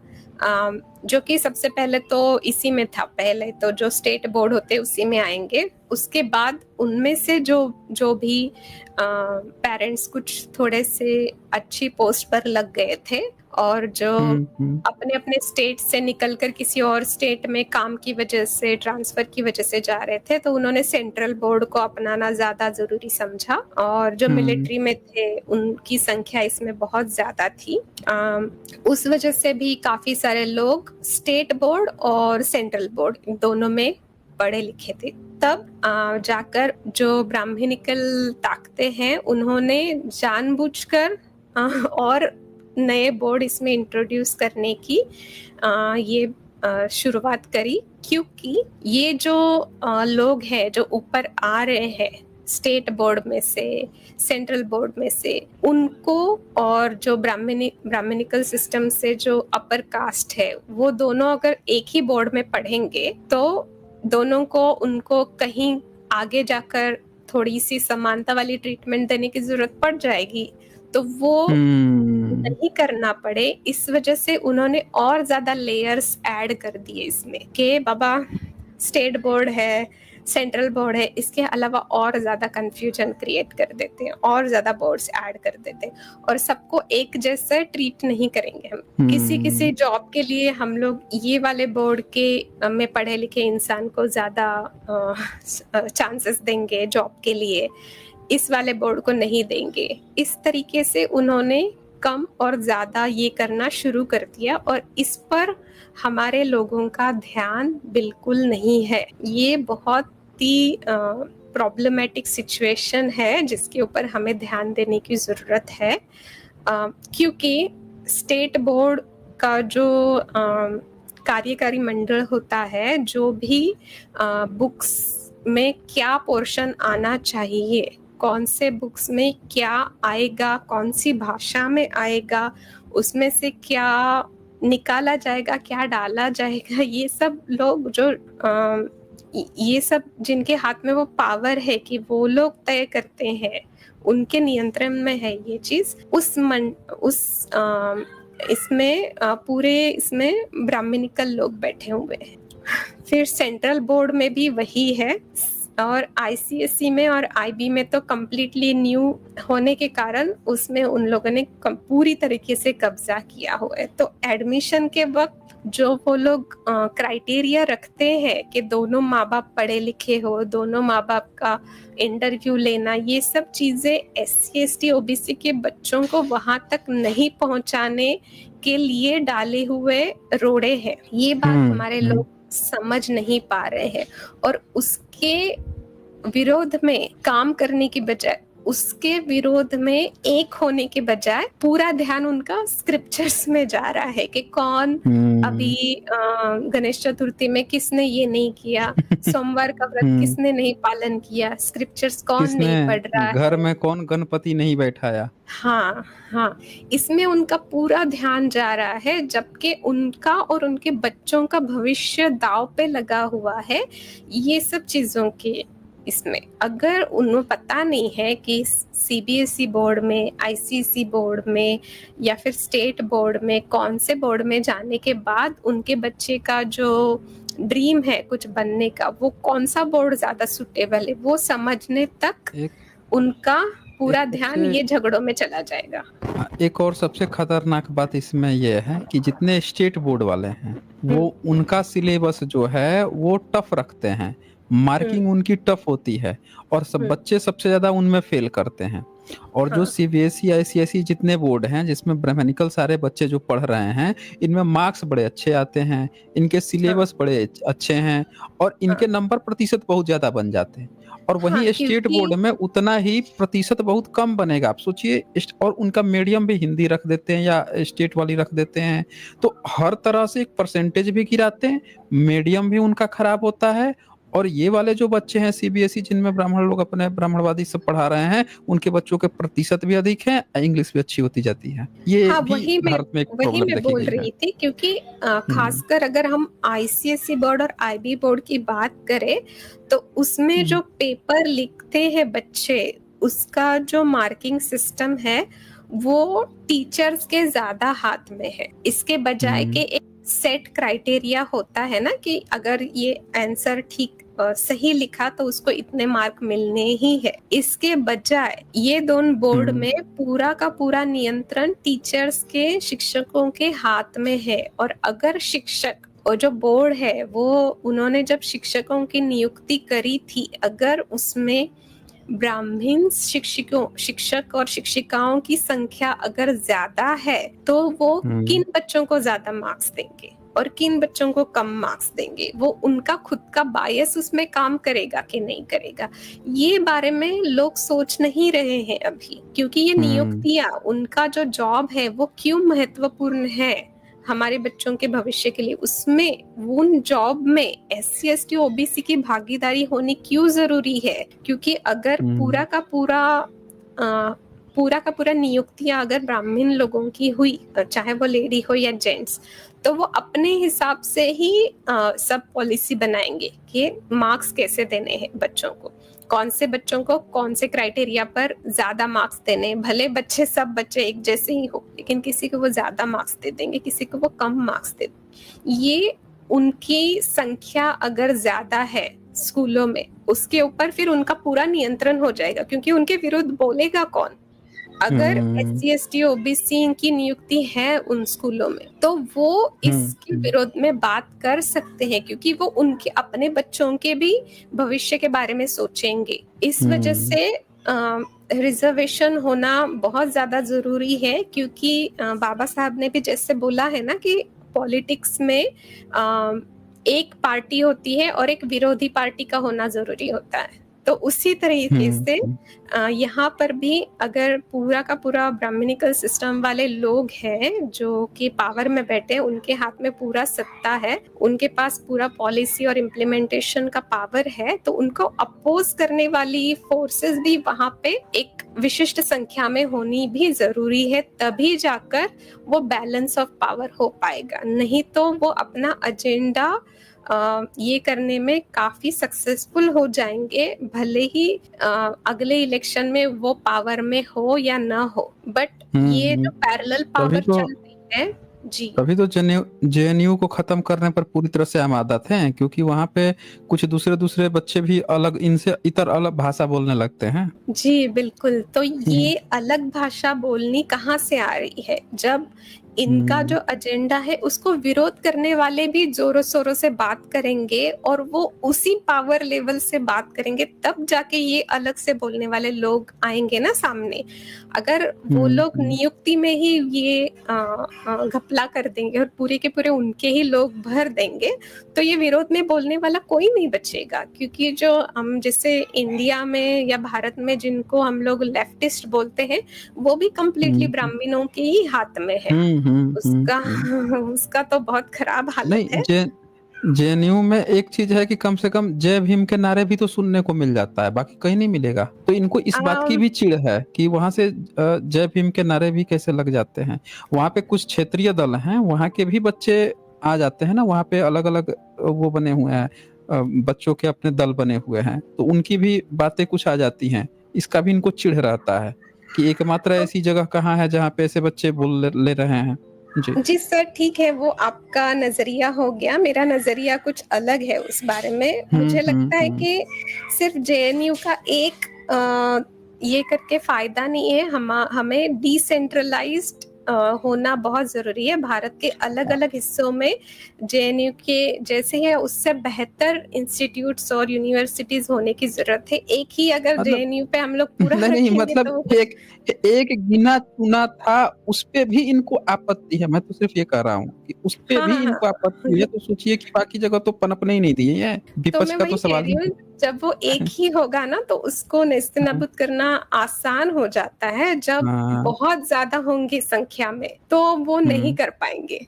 जो कि सबसे पहले तो इसी में था। पहले तो जो स्टेट बोर्ड होते उसी में आएंगे, उसके बाद उनमें से जो भी पेरेंट्स कुछ थोड़े से अच्छी पोस्ट पर लग गए थे और जो अपने अपने स्टेट से निकलकर किसी और स्टेट में काम की वजह से, ट्रांसफर की वजह से जा रहे थे, तो उन्होंने सेंट्रल बोर्ड को अपनाना ज्यादा जरूरी समझा। और जो मिलिट्री में थे उनकी संख्या इसमें बहुत ज्यादा थी। उस वजह से भी काफी सारे लोग स्टेट बोर्ड और सेंट्रल बोर्ड दोनों में पढ़े लिखे थे। तब जाकर जो ब्राह्मणिकल ताकतें हैं उन्होंने जानबूझकर और नए बोर्ड इसमें इंट्रोड्यूस करने की ये शुरुआत करी, क्योंकि ये जो लोग हैं जो ऊपर आ रहे हैं स्टेट बोर्ड में से, सेंट्रल बोर्ड में से, उनको और जो ब्राह्मणिकल सिस्टम से जो अपर कास्ट है, वो दोनों अगर एक ही बोर्ड में पढ़ेंगे तो दोनों को उनको कहीं आगे जाकर थोड़ी सी समानता वाली ट्रीटमेंट देने की जरूरत पड़ जाएगी, तो वो नहीं करना पड़े। इस वजह से उन्होंने और ज्यादा लेयर्स ऐड कर दिए इसमें कि बाबा स्टेट बोर्ड है, सेंट्रल बोर्ड है, इसके अलावा और ज्यादा कंफ्यूजन क्रिएट कर देते हैं, और ज्यादा बोर्ड्स ऐड कर देते हैं, और सबको एक जैसे ट्रीट नहीं करेंगे हम। किसी जॉब के लिए हम लोग ये वाले बोर्ड के में पढ़े लिखे इंसान को ज्यादा चांसेस देंगे जॉब के लिए, इस वाले बोर्ड को नहीं देंगे। इस तरीके से उन्होंने कम और ज्यादा ये करना शुरू कर दिया, और इस पर हमारे लोगों का ध्यान बिल्कुल नहीं है। ये बहुत ही प्रॉब्लमैटिक सिचुएशन है जिसके ऊपर हमें ध्यान देने की जरूरत है, क्योंकि स्टेट बोर्ड का जो कार्यकारी मंडल होता है, जो भी बुक्स में क्या पोर्शन आना चाहिए, कौन से बुक्स में क्या आएगा, कौन सी भाषा में आएगा, उसमें से क्या निकाला जाएगा, क्या डाला जाएगा, ये सब लोग जो ये सब जिनके हाथ में वो पावर है कि वो लोग तय करते हैं, उनके नियंत्रण में है ये चीज। इसमें पूरे इसमें ब्राह्मणिकल लोग बैठे हुए हैं। फिर सेंट्रल बोर्ड में भी वही है, और ICSE में और IB में तो कम्प्लीटली न्यू होने के कारण उसमें उन लोगों ने पूरी तरीके से कब्जा किया हुआ है। तो एडमिशन के वक्त जो वो लोग क्राइटेरिया रखते हैं कि दोनों माँ बाप पढ़े लिखे हो, दोनों माँ बाप का इंटरव्यू लेना, ये सब चीजें SC ST OBC के बच्चों को वहां तक नहीं पहुंचाने के लिए डाले हुए रोड़े हैं। ये बात हमारे लोग समझ नहीं पा रहे हैं, और उसके विरोध में काम करने की बजाय, उसके विरोध में एक होने के बजाय पूरा ध्यान उनका स्क्रिप्चर्स में जा रहा है कि कौन अभी गणेश चतुर्थी में किसने ये नहीं किया, सोमवार का व्रत किसने नहीं पालन किया, स्क्रिप्चर्स कौन नहीं पढ़ रहा है, घर में कौन गणपति नहीं बैठाया। हाँ, इसमें उनका पूरा ध्यान जा रहा है, जबकि उनका और उनके बच्चों का भविष्य दांव पे लगा हुआ है ये सब चीजों के। इसमें अगर उन्हें पता नहीं है कि CBSE बोर्ड में, ICSE बोर्ड में या फिर स्टेट बोर्ड में, कौन से बोर्ड में जाने के बाद उनके बच्चे का जो ड्रीम है कुछ बनने का, वो कौन सा बोर्ड ज्यादा सुटेबल है, वो समझने तक एक उनका पूरा एक ध्यान सबसे ये झगड़ों में चला जाएगा। एक और सबसे खतरनाक बात इसमें यह है कि जितने स्टेट बोर्ड वाले हैं वो उनका सिलेबस जो है वो टफ रखते हैं, मार्किंग उनकी टफ होती है और सब बच्चे सबसे ज्यादा उनमें फेल करते हैं। और जो हाँ, सीबीएसई आईसीएसई जितने बोर्ड हैं जिसमें ब्राह्मणिकल सारे बच्चे जो पढ़ रहे हैं, इनमें मार्क्स बड़े अच्छे आते हैं, इनके हाँ, सिलेबस बड़े अच्छे हैं और इनके हाँ, नंबर प्रतिशत बहुत ज्यादा बन जाते हैं। और हाँ, वहीं स्टेट क्योंकि बोर्ड में उतना ही प्रतिशत बहुत कम बनेगा। आप सोचिए, और उनका मीडियम भी हिंदी रख देते हैं या स्टेट वाली रख देते हैं, तो हर तरह से एक परसेंटेज भी गिराते हैं, मीडियम भी उनका खराब होता है। और ये वाले जो बच्चे हैं सीबीएसई जिनमें ब्राह्मण लोग अपने ब्राह्मणवादी सब पढ़ा रहे हैं, उनके बच्चों के प्रतिशत भी अधिक है, इंग्लिश भी अच्छी होती जाती है। ये हाँ, भी भारत में एक वही प्रॉब्लम मैं देखी बोल गई है। रही थी, क्योंकि खासकर अगर हम आईसीएसई बोर्ड और आईबी बोर्ड की बात करें तो उसमें जो पेपर लिखते हैं बच्चे, उसका जो मार्किंग सिस्टम है वो टीचर्स के ज्यादा हाथ में है, इसके बजाय के एक सेट क्राइटेरिया होता है ना कि अगर ये आंसर ठीक सही लिखा तो उसको इतने मार्क मिलने ही है। इसके बजाय ये दोनों बोर्ड में पूरा का पूरा नियंत्रण टीचर्स के, शिक्षकों के हाथ में है। और अगर शिक्षक और जो बोर्ड है वो उन्होंने जब शिक्षकों की नियुक्ति करी थी, अगर उसमें ब्राह्मण शिक्षक और शिक्षिकाओं की संख्या अगर ज्यादा है तो वो किन बच्चों को ज्यादा मार्क्स देंगे और किन बच्चों को कम मार्क्स देंगे, वो उनका खुद का बायस उसमें काम करेगा कि नहीं करेगा, ये बारे में लोग सोच नहीं रहे हैं अभी। क्योंकि ये नियुक्तियां, उनका जो जॉब है वो क्यों महत्वपूर्ण है हमारे बच्चों के भविष्य के लिए, उसमें उन जॉब में एससी एसटी ओबीसी की भागीदारी होनी क्यों जरूरी है। क्योंकि अगर पूरा का पूरा नियुक्तियां अगर ब्राह्मण लोगों की हुई, चाहे वो लेडी हो या जेंट्स, तो वो अपने हिसाब से ही सब पॉलिसी बनाएंगे कि मार्क्स कैसे देने हैं बच्चों को, कौन से बच्चों को कौन से क्राइटेरिया पर ज्यादा मार्क्स देने। भले सब बच्चे एक जैसे ही हो, लेकिन किसी को वो ज्यादा मार्क्स दे देंगे, किसी को वो कम मार्क्स दे देंगे। ये उनकी संख्या अगर ज्यादा है स्कूलों में, उसके ऊपर फिर उनका पूरा नियंत्रण हो जाएगा, क्योंकि उनके विरुद्ध बोलेगा कौन। अगर एससी एसटी ओबीसी की नियुक्ति है उन स्कूलों में तो वो इसके विरोध में बात कर सकते हैं, क्योंकि वो उनके अपने बच्चों के भी भविष्य के बारे में सोचेंगे। इस वजह से रिजर्वेशन होना बहुत ज्यादा जरूरी है, क्योंकि बाबा साहब ने भी जैसे बोला है ना कि पॉलिटिक्स में एक पार्टी होती है और एक विरोधी पार्टी का होना जरूरी होता है। तो उसी तरीके से यहाँ पर भी अगर पूरा का पूरा ब्राह्मणिकल सिस्टम वाले लोग हैं जो कि पावर में बैठे, उनके हाथ में पूरा सत्ता है, उनके पास पूरा पॉलिसी और इम्प्लीमेंटेशन का पावर है, तो उनको अपोज करने वाली फोर्सेस भी वहाँ पे एक विशिष्ट संख्या में होनी भी जरूरी है, तभी जाकर वो बैलेंस ऑफ पावर हो पाएगा। नहीं तो वो अपना एजेंडा ये करने में काफी सक्सेसफुल हो जाएंगे, भले ही अगले इलेक्शन में वो पावर में हो या ना हो। बट ये जो पैरेलल पावर चल रही है जी, तभी तो जेएनयू को खत्म करने पर पूरी तरह से आमादत हैं, क्योंकि वहाँ पे कुछ दूसरे बच्चे भी अलग, इनसे इतर अलग भाषा बोलने लगते हैं। जी बिल्कुल। तो ये अलग भाषा बोलनी कहाँ से आ रही है, जब इनका जो एजेंडा है उसको विरोध करने वाले भी जोरों शोरों से बात करेंगे और वो उसी पावर लेवल से बात करेंगे, तब जाके ये अलग से बोलने वाले लोग आएंगे ना सामने। अगर वो लोग नियुक्ति में ही ये घपला कर देंगे और पूरे के पूरे उनके ही लोग भर देंगे, तो ये विरोध में बोलने वाला कोई नहीं बचेगा। क्योंकि जो हम जैसे इंडिया में या भारत में जिनको हम लोग लेफ्टिस्ट बोलते हैं, वो भी कम्प्लीटली ब्राह्मणों के ही हाथ में है। उसका तो बहुत खराब हालत है। जेएनयू में एक चीज है कि कम से कम जय भीम के नारे भी तो सुनने को मिल जाता है, बाकी कहीं नहीं मिलेगा। तो इनको इस बात की भी चिढ़ है कि वहां से जय भीम के नारे भी कैसे लग जाते हैं। वहां पे कुछ क्षेत्रीय दल हैं, वहां के भी बच्चे आ जाते हैं ना, वहां पे अलग अलग वो बने हुए हैं, बच्चों के अपने दल बने हुए हैं, तो उनकी भी बातें कुछ आ जाती हैं। इसका भी इनको चिढ़ रहता है कि एकमात्र ऐसी जगह कहाँ है जहाँ पे ऐसे बच्चे बोल ले रहे हैं। जी। जी सर, ठीक है, वो आपका नज़रिया हो गया, मेरा नज़रिया कुछ अलग है उस बारे में। मुझे लगता है कि सिर्फ जेएनयू का एक ये करके फ़ायदा नहीं है, हमें डिसेंट्रलाइज़्ड होना बहुत ज़रूरी है। भारत के अलग-अलग हिस्सों में जेएनयू के जैसे है उससे बेहतर इंस्टीट्यूट्स और यूनिवर्सिटीज़ होने की ज़रूरत है। एक ही अगर मतलब जेएनयू पे हम लोग पूरा नहीं, नहीं, रखेंगे मतलब तो एक गिना-चुना था, उसपे भी इनको आपत्ति है। मैं तो सिर्फ ये कह रहा हूँ कि उसपे हाँ, भी हाँ, इनको आपत्ति है, हाँ। तो सोचिए कि बाकी जगह तो पनपने ही नहीं दिए हैं। तो विपक्ष मैं का तो वही कह सवाल रही ही हूँ, नहीं। जब वो एक ही होगा ना तो उसको हाँ, नेस्तनाबूद करना आसान हो जाता है। जब हाँ, बहुत ज़्यादा होंगे संख्या में, तो वो नहीं हुँ। कर पाएँगे।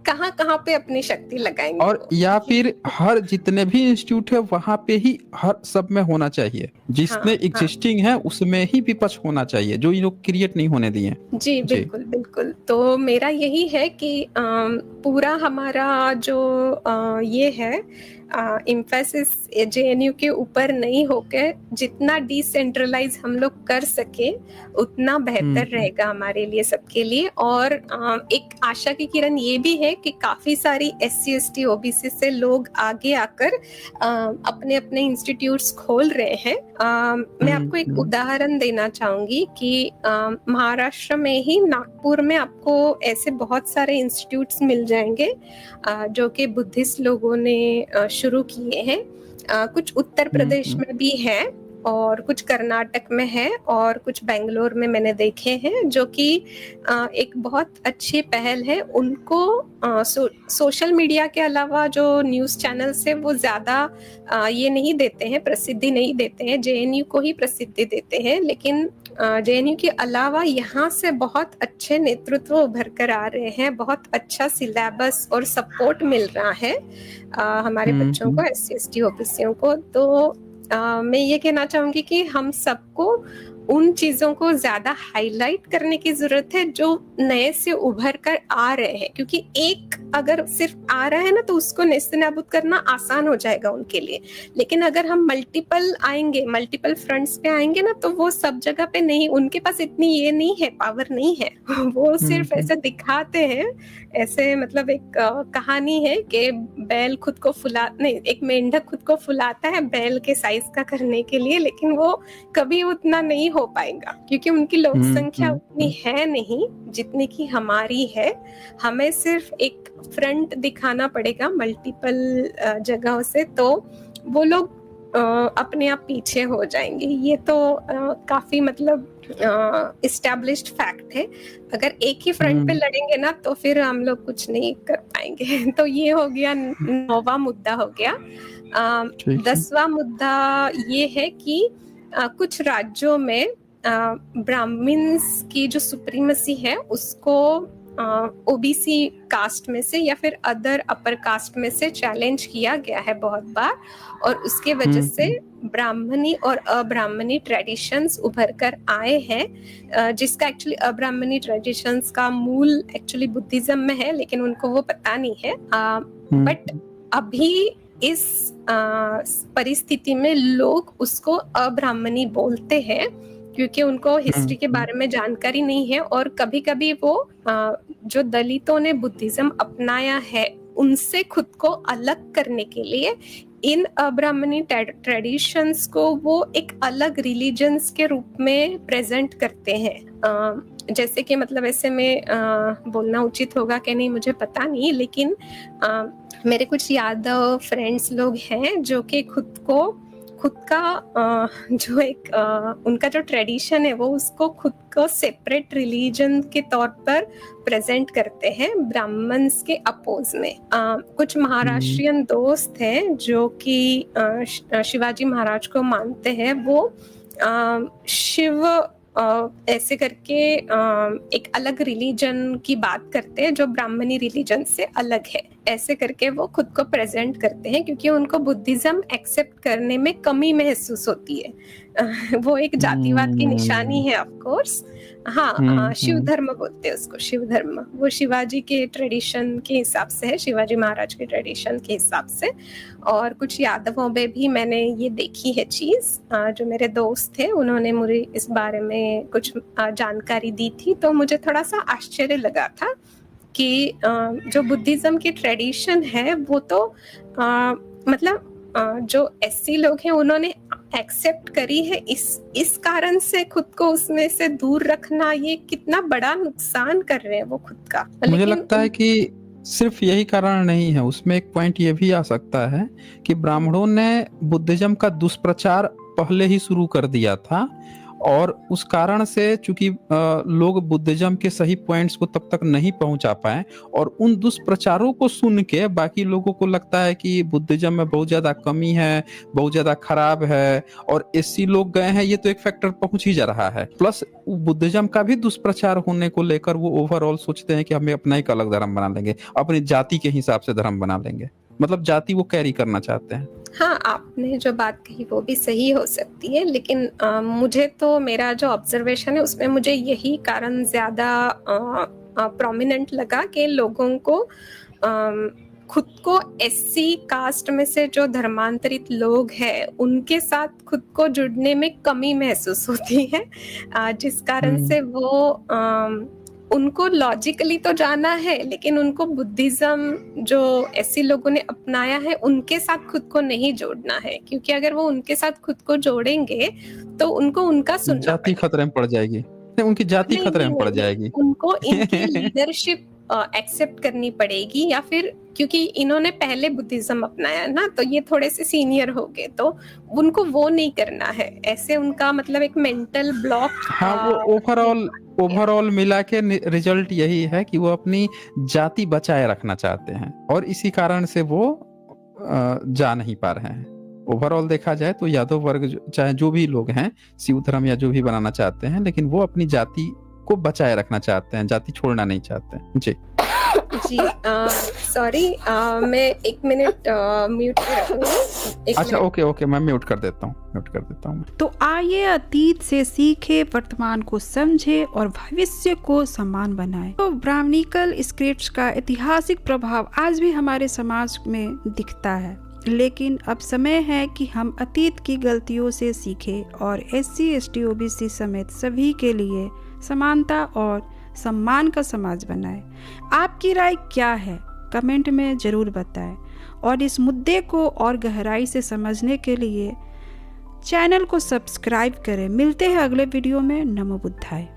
कहाँ-कहाँ पे अपनी शक्ति लगाएँगे और वो? या फिर हर जितने भी इंस्टीट्यूट है वहाँ पे ही हर सब में होना चाहिए। जिसने हाँ, हाँ। एक्जिस्टिंग है उसमें ही विपक्ष होना चाहिए, जो ये लोग क्रिएट नहीं होने दिए। जी, जी। बिल्कुल, बिल्कुल। तो मेरा यही है कि पूरा हमारा जो ये है एम्फेसिस जेएनयू के ऊपर नहीं होके जितना डिसेंट्रलाइज़ हम लोग कर सकें, उतना बेहतर हुँ, रहेगा हमारे लिए, सबके लिए। और एक आशा की किरण ये भी है कि काफ़ी सारी एससी, एसटी, ओबीसी से लोग आगे आकर अपने-अपने इंस्टीट्यूट्स खोल रहे हैं। मैं आपको एक हुँ। उदाहरण देना चाहूँगी कि महाराष्ट्र में ही नागपुर में आपको ऐसे बहुत सारे इंस्टीट्यूट्स मिल जाएँगे जो कि बुद्धिस्ट लोगों ने शुरू किए हैं। कुछ उत्तर हुँ, प्रदेश हुँ। में भी है और कुछ कर्नाटक में है और कुछ बैंगलोर में मैंने देखे हैं, जो कि एक बहुत अच्छी पहल है। उनको सोशल मीडिया के अलावा जो न्यूज़ चैनल्स हैं वो ज़्यादा ये नहीं देते हैं, प्रसिद्धि नहीं देते हैं, जेएनयू को ही प्रसिद्धि देते हैं। लेकिन जेएनयू के अलावा यहाँ से बहुत अच्छे नेतृत्व उभर कर आ रहे हैं, बहुत अच्छा सिलेबस और सपोर्ट मिल रहा है हमारे हुँ, बच्चों को, हुँ। एससी, एसटी, ओबीसीयों को। तो मैं ये कहना चाहूँगी कि हम सबको उन चीज़ों को ज़्यादा हाइलाइट करने की ज़रूरत है जो नए से उभर कर आ रहे हैं, क्योंकि एक अगर सिर्फ आ रहा है ना तो उसको नेस्तनाबूद करना आसान हो जाएगा उनके लिए। लेकिन अगर हम मल्टीपल आएँगे, मल्टीपल फ्रंट्स पे आएँगे ना, तो वो सब जगह पे नहीं, उनके पास इतनी ये नहीं है, पावर नहीं है। वो हुँ, सिर्फ हुँ। ऐसे दिखाते हैं, ऐसे मतलब एक कहानी है कि बैल खुद को फुला नहीं, एक मेंढक खुद को फुलाता है बैल के साइज़ का करने के लिए, लेकिन वो कभी उतना नहीं हो पाएगा क्योंकि उनकी लोक हुँ, संख्या हुँ, उतनी हुँ। है नहीं जितनी की हमारी है। हमें सिर्फ एक फ्रंट दिखाना पड़ेगा मल्टीपल जगहों से, तो वो लोग अपने आप पीछे हो जाएंगे। ये तो काफी मतलब इस्टेब्लिश्ड फैक्ट है। अगर एक ही फ्रंट पे हुँ। लड़ेंगे ना तो फिर हम लोग कुछ नहीं कर पाएंगे। तो ये हो गया, 9वां मुद्दा हो गया। ठीक है। 10वां मुद्दा ये है कि कुछ राज्यों में ब्राह्मण्स की जो सुप्रीमेसी है उसको ओबीसी कास्ट में से या फिर अदर अपर कास्ट में से चैलेंज किया गया है बहुत बार, और उसके वजह हुँ, से हुँ। ब्राह्मणी और अब्राह्मणी ट्रेडिशंस उभर कर आए हैं, जिसका एक्चुअली अब्राह्मणी ट्रेडिशंस का मूल एक्चुअली बुद्धिज्म में है, लेकिन उनको वो पता नहीं है। हुँ, बट अभी इस परिस्थिति में लोग उसको अब्राह्मणी बोलते हैं क्योंकि उनको हुँ, हिस्ट्री के हुँ। बारे में जानकारी नहीं है, और कभी-कभी वो जो दलितों ने बुद्धिज्म अपनाया है उनसे खुद को अलग करने के लिए इन अब्राह्मणी ट्रेडिशंस को वो एक अलग रिलीजन्स के रूप में प्रेजेंट करते हैं। जैसे कि मतलब ऐसे में बोलना उचित होगा कि नहीं मुझे पता नहीं, लेकिन मेरे कुछ यादव फ्रेंड्स लोग हैं जो कि खुद का जो एक उनका जो ट्रेडिशन है वो उसको खुद को सेपरेट रिलीजन के तौर पर प्रेजेंट करते हैं ब्राह्मण्स के अपोज में। कुछ हुँ। महाराष्ट्रियन दोस्त हैं जो कि शिवाजी महाराज को मानते हैं, वो शिव ऐसे करके एक अलग रिलीजन की बात करते हैं जो ब्राह्मणी रिलीजन से अलग है, ऐसे करके वो खुद को प्रेजेंट करते हैं क्योंकि उनको बुद्धिज्म एक्सेप्ट करने में कमी महसूस होती है। वो एक जातिवाद की निशानी है ऑफ कोर्स। हाँ, शिव हुँ। धर्म बोलते हैं उसको, शिव धर्म। वो शिवाजी के ट्रेडिशन के हिसाब से है, शिवाजी महाराज के ट्रेडिशन के हिसाब से। और कुछ यादवों में भी मैंने ये देखी है चीज़, जो मेरे दोस्त थे उन्होंने मुझे इस बारे में कुछ जानकारी दी थी, तो मुझे थोड़ा सा आश्चर्य लगा था कि जो बुद्धिज्म की ट्रेडिशन है वो तो मतलब जो एससी लोग हैं उन्होंने एक्सेप्ट करी है, इस कारण से खुद को उसमें से दूर रखना, ये कितना बड़ा नुकसान कर रहे हैं वो खुद का। मुझे लगता है कि सिर्फ यही कारण नहीं है, उसमें एक पॉइंट ये भी आ सकता है कि ब्राह्मणों ने बुद्धिज्म का दुष्प्रचार पहले ही शुरू कर दिया था, और उस कारण से चूंकि लोग बुद्धिज्म के सही पॉइंट्स को तब तक नहीं पहुंचा पाए, और उन दुष्प्रचारों को सुन के बाकी लोगों को लगता है कि बुद्धिज्म में बहुत ज्यादा कमी है, बहुत ज्यादा खराब है, और एससी लोग गए हैं, ये तो एक फैक्टर पहुंच ही जा रहा है। प्लस बुद्धिज्म का भी दुष्प्रचार होने को लेकर वो ओवरऑल सोचते हैं कि हमें अपना एक अलग धर्म बना लेंगे, अपनी जाति के हिसाब से धर्म बना लेंगे, मतलब जाति वो कैरी करना चाहते हैं। हाँ, आपने जो बात कही वो भी सही हो सकती है, लेकिन मुझे तो मेरा जो ऑब्जर्वेशन है उसमें मुझे यही कारण ज्यादा प्रोमिनेंट लगा कि लोगों को खुद को एससी कास्ट में से जो धर्मांतरित लोग हैं उनके साथ खुद को जुड़ने में कमी महसूस होती है, जिस कारण से वो उनको लॉजिकली तो जाना है, लेकिन उनको बुद्धिज्म जो ऐसे लोगों ने अपनाया है उनके साथ खुद को नहीं जोड़ना है, क्योंकि अगर वो उनके साथ खुद को जोड़ेंगे तो उनको उनका सुनना जाति खतरे में पड़ जाएगी, उनकी जाति खतरे में पड़ जाएगी, उनको इनकी लीडरशिप एक्सेप्ट करनी पड़ेगी, या फिर क्योंकि इन्होंने पहले बुद्धिज्म अपनाया ना, तो ये थोड़े से सीनियर हो गए, तो उनको वो नहीं करना है, ऐसे उनका मतलब एक मेंटल ब्लॉक। हाँ, वो ओवरऑल मिला के रिजल्ट यही है कि वो अपनी जाति बचाए रखना चाहते हैं, और इसी कारण से वो जा नहीं पा रहे हैं। ओवरऑल देखा जाए तो यादव वर्ग चाहे जो भी लोग हैं, शिव धर्म या जो भी बनाना चाहते हैं, लेकिन वो अपनी जाति को बचाए रखना चाहते हैं, जाति छोड़ना नहीं चाहते हैं। जी जी, सॉरी, मैं 1 मिनट म्यूट करूंगी। अच्छा, ओके, मैं म्यूट कर देता हूँ। तो आइए अतीत से सीखे, वर्तमान को समझे और भविष्य को सम्मान बनाए। तो ब्राह्मणिकल स्क्रिप्ट्स का ऐतिहासिक प्रभाव आज भी हमारे समाज में दिखता है, लेकिन अब समय है कि हम अतीत की गलतियों से सीखें और SC ST OBC समेत सभी के लिए समानता और सम्मान का समाज बनाए। आपकी राय क्या है? कमेंट में जरूर बताएं, और इस मुद्दे को और गहराई से समझने के लिए चैनल को सब्सक्राइब करें। मिलते हैं अगले वीडियो में। नमो बुद्धाय।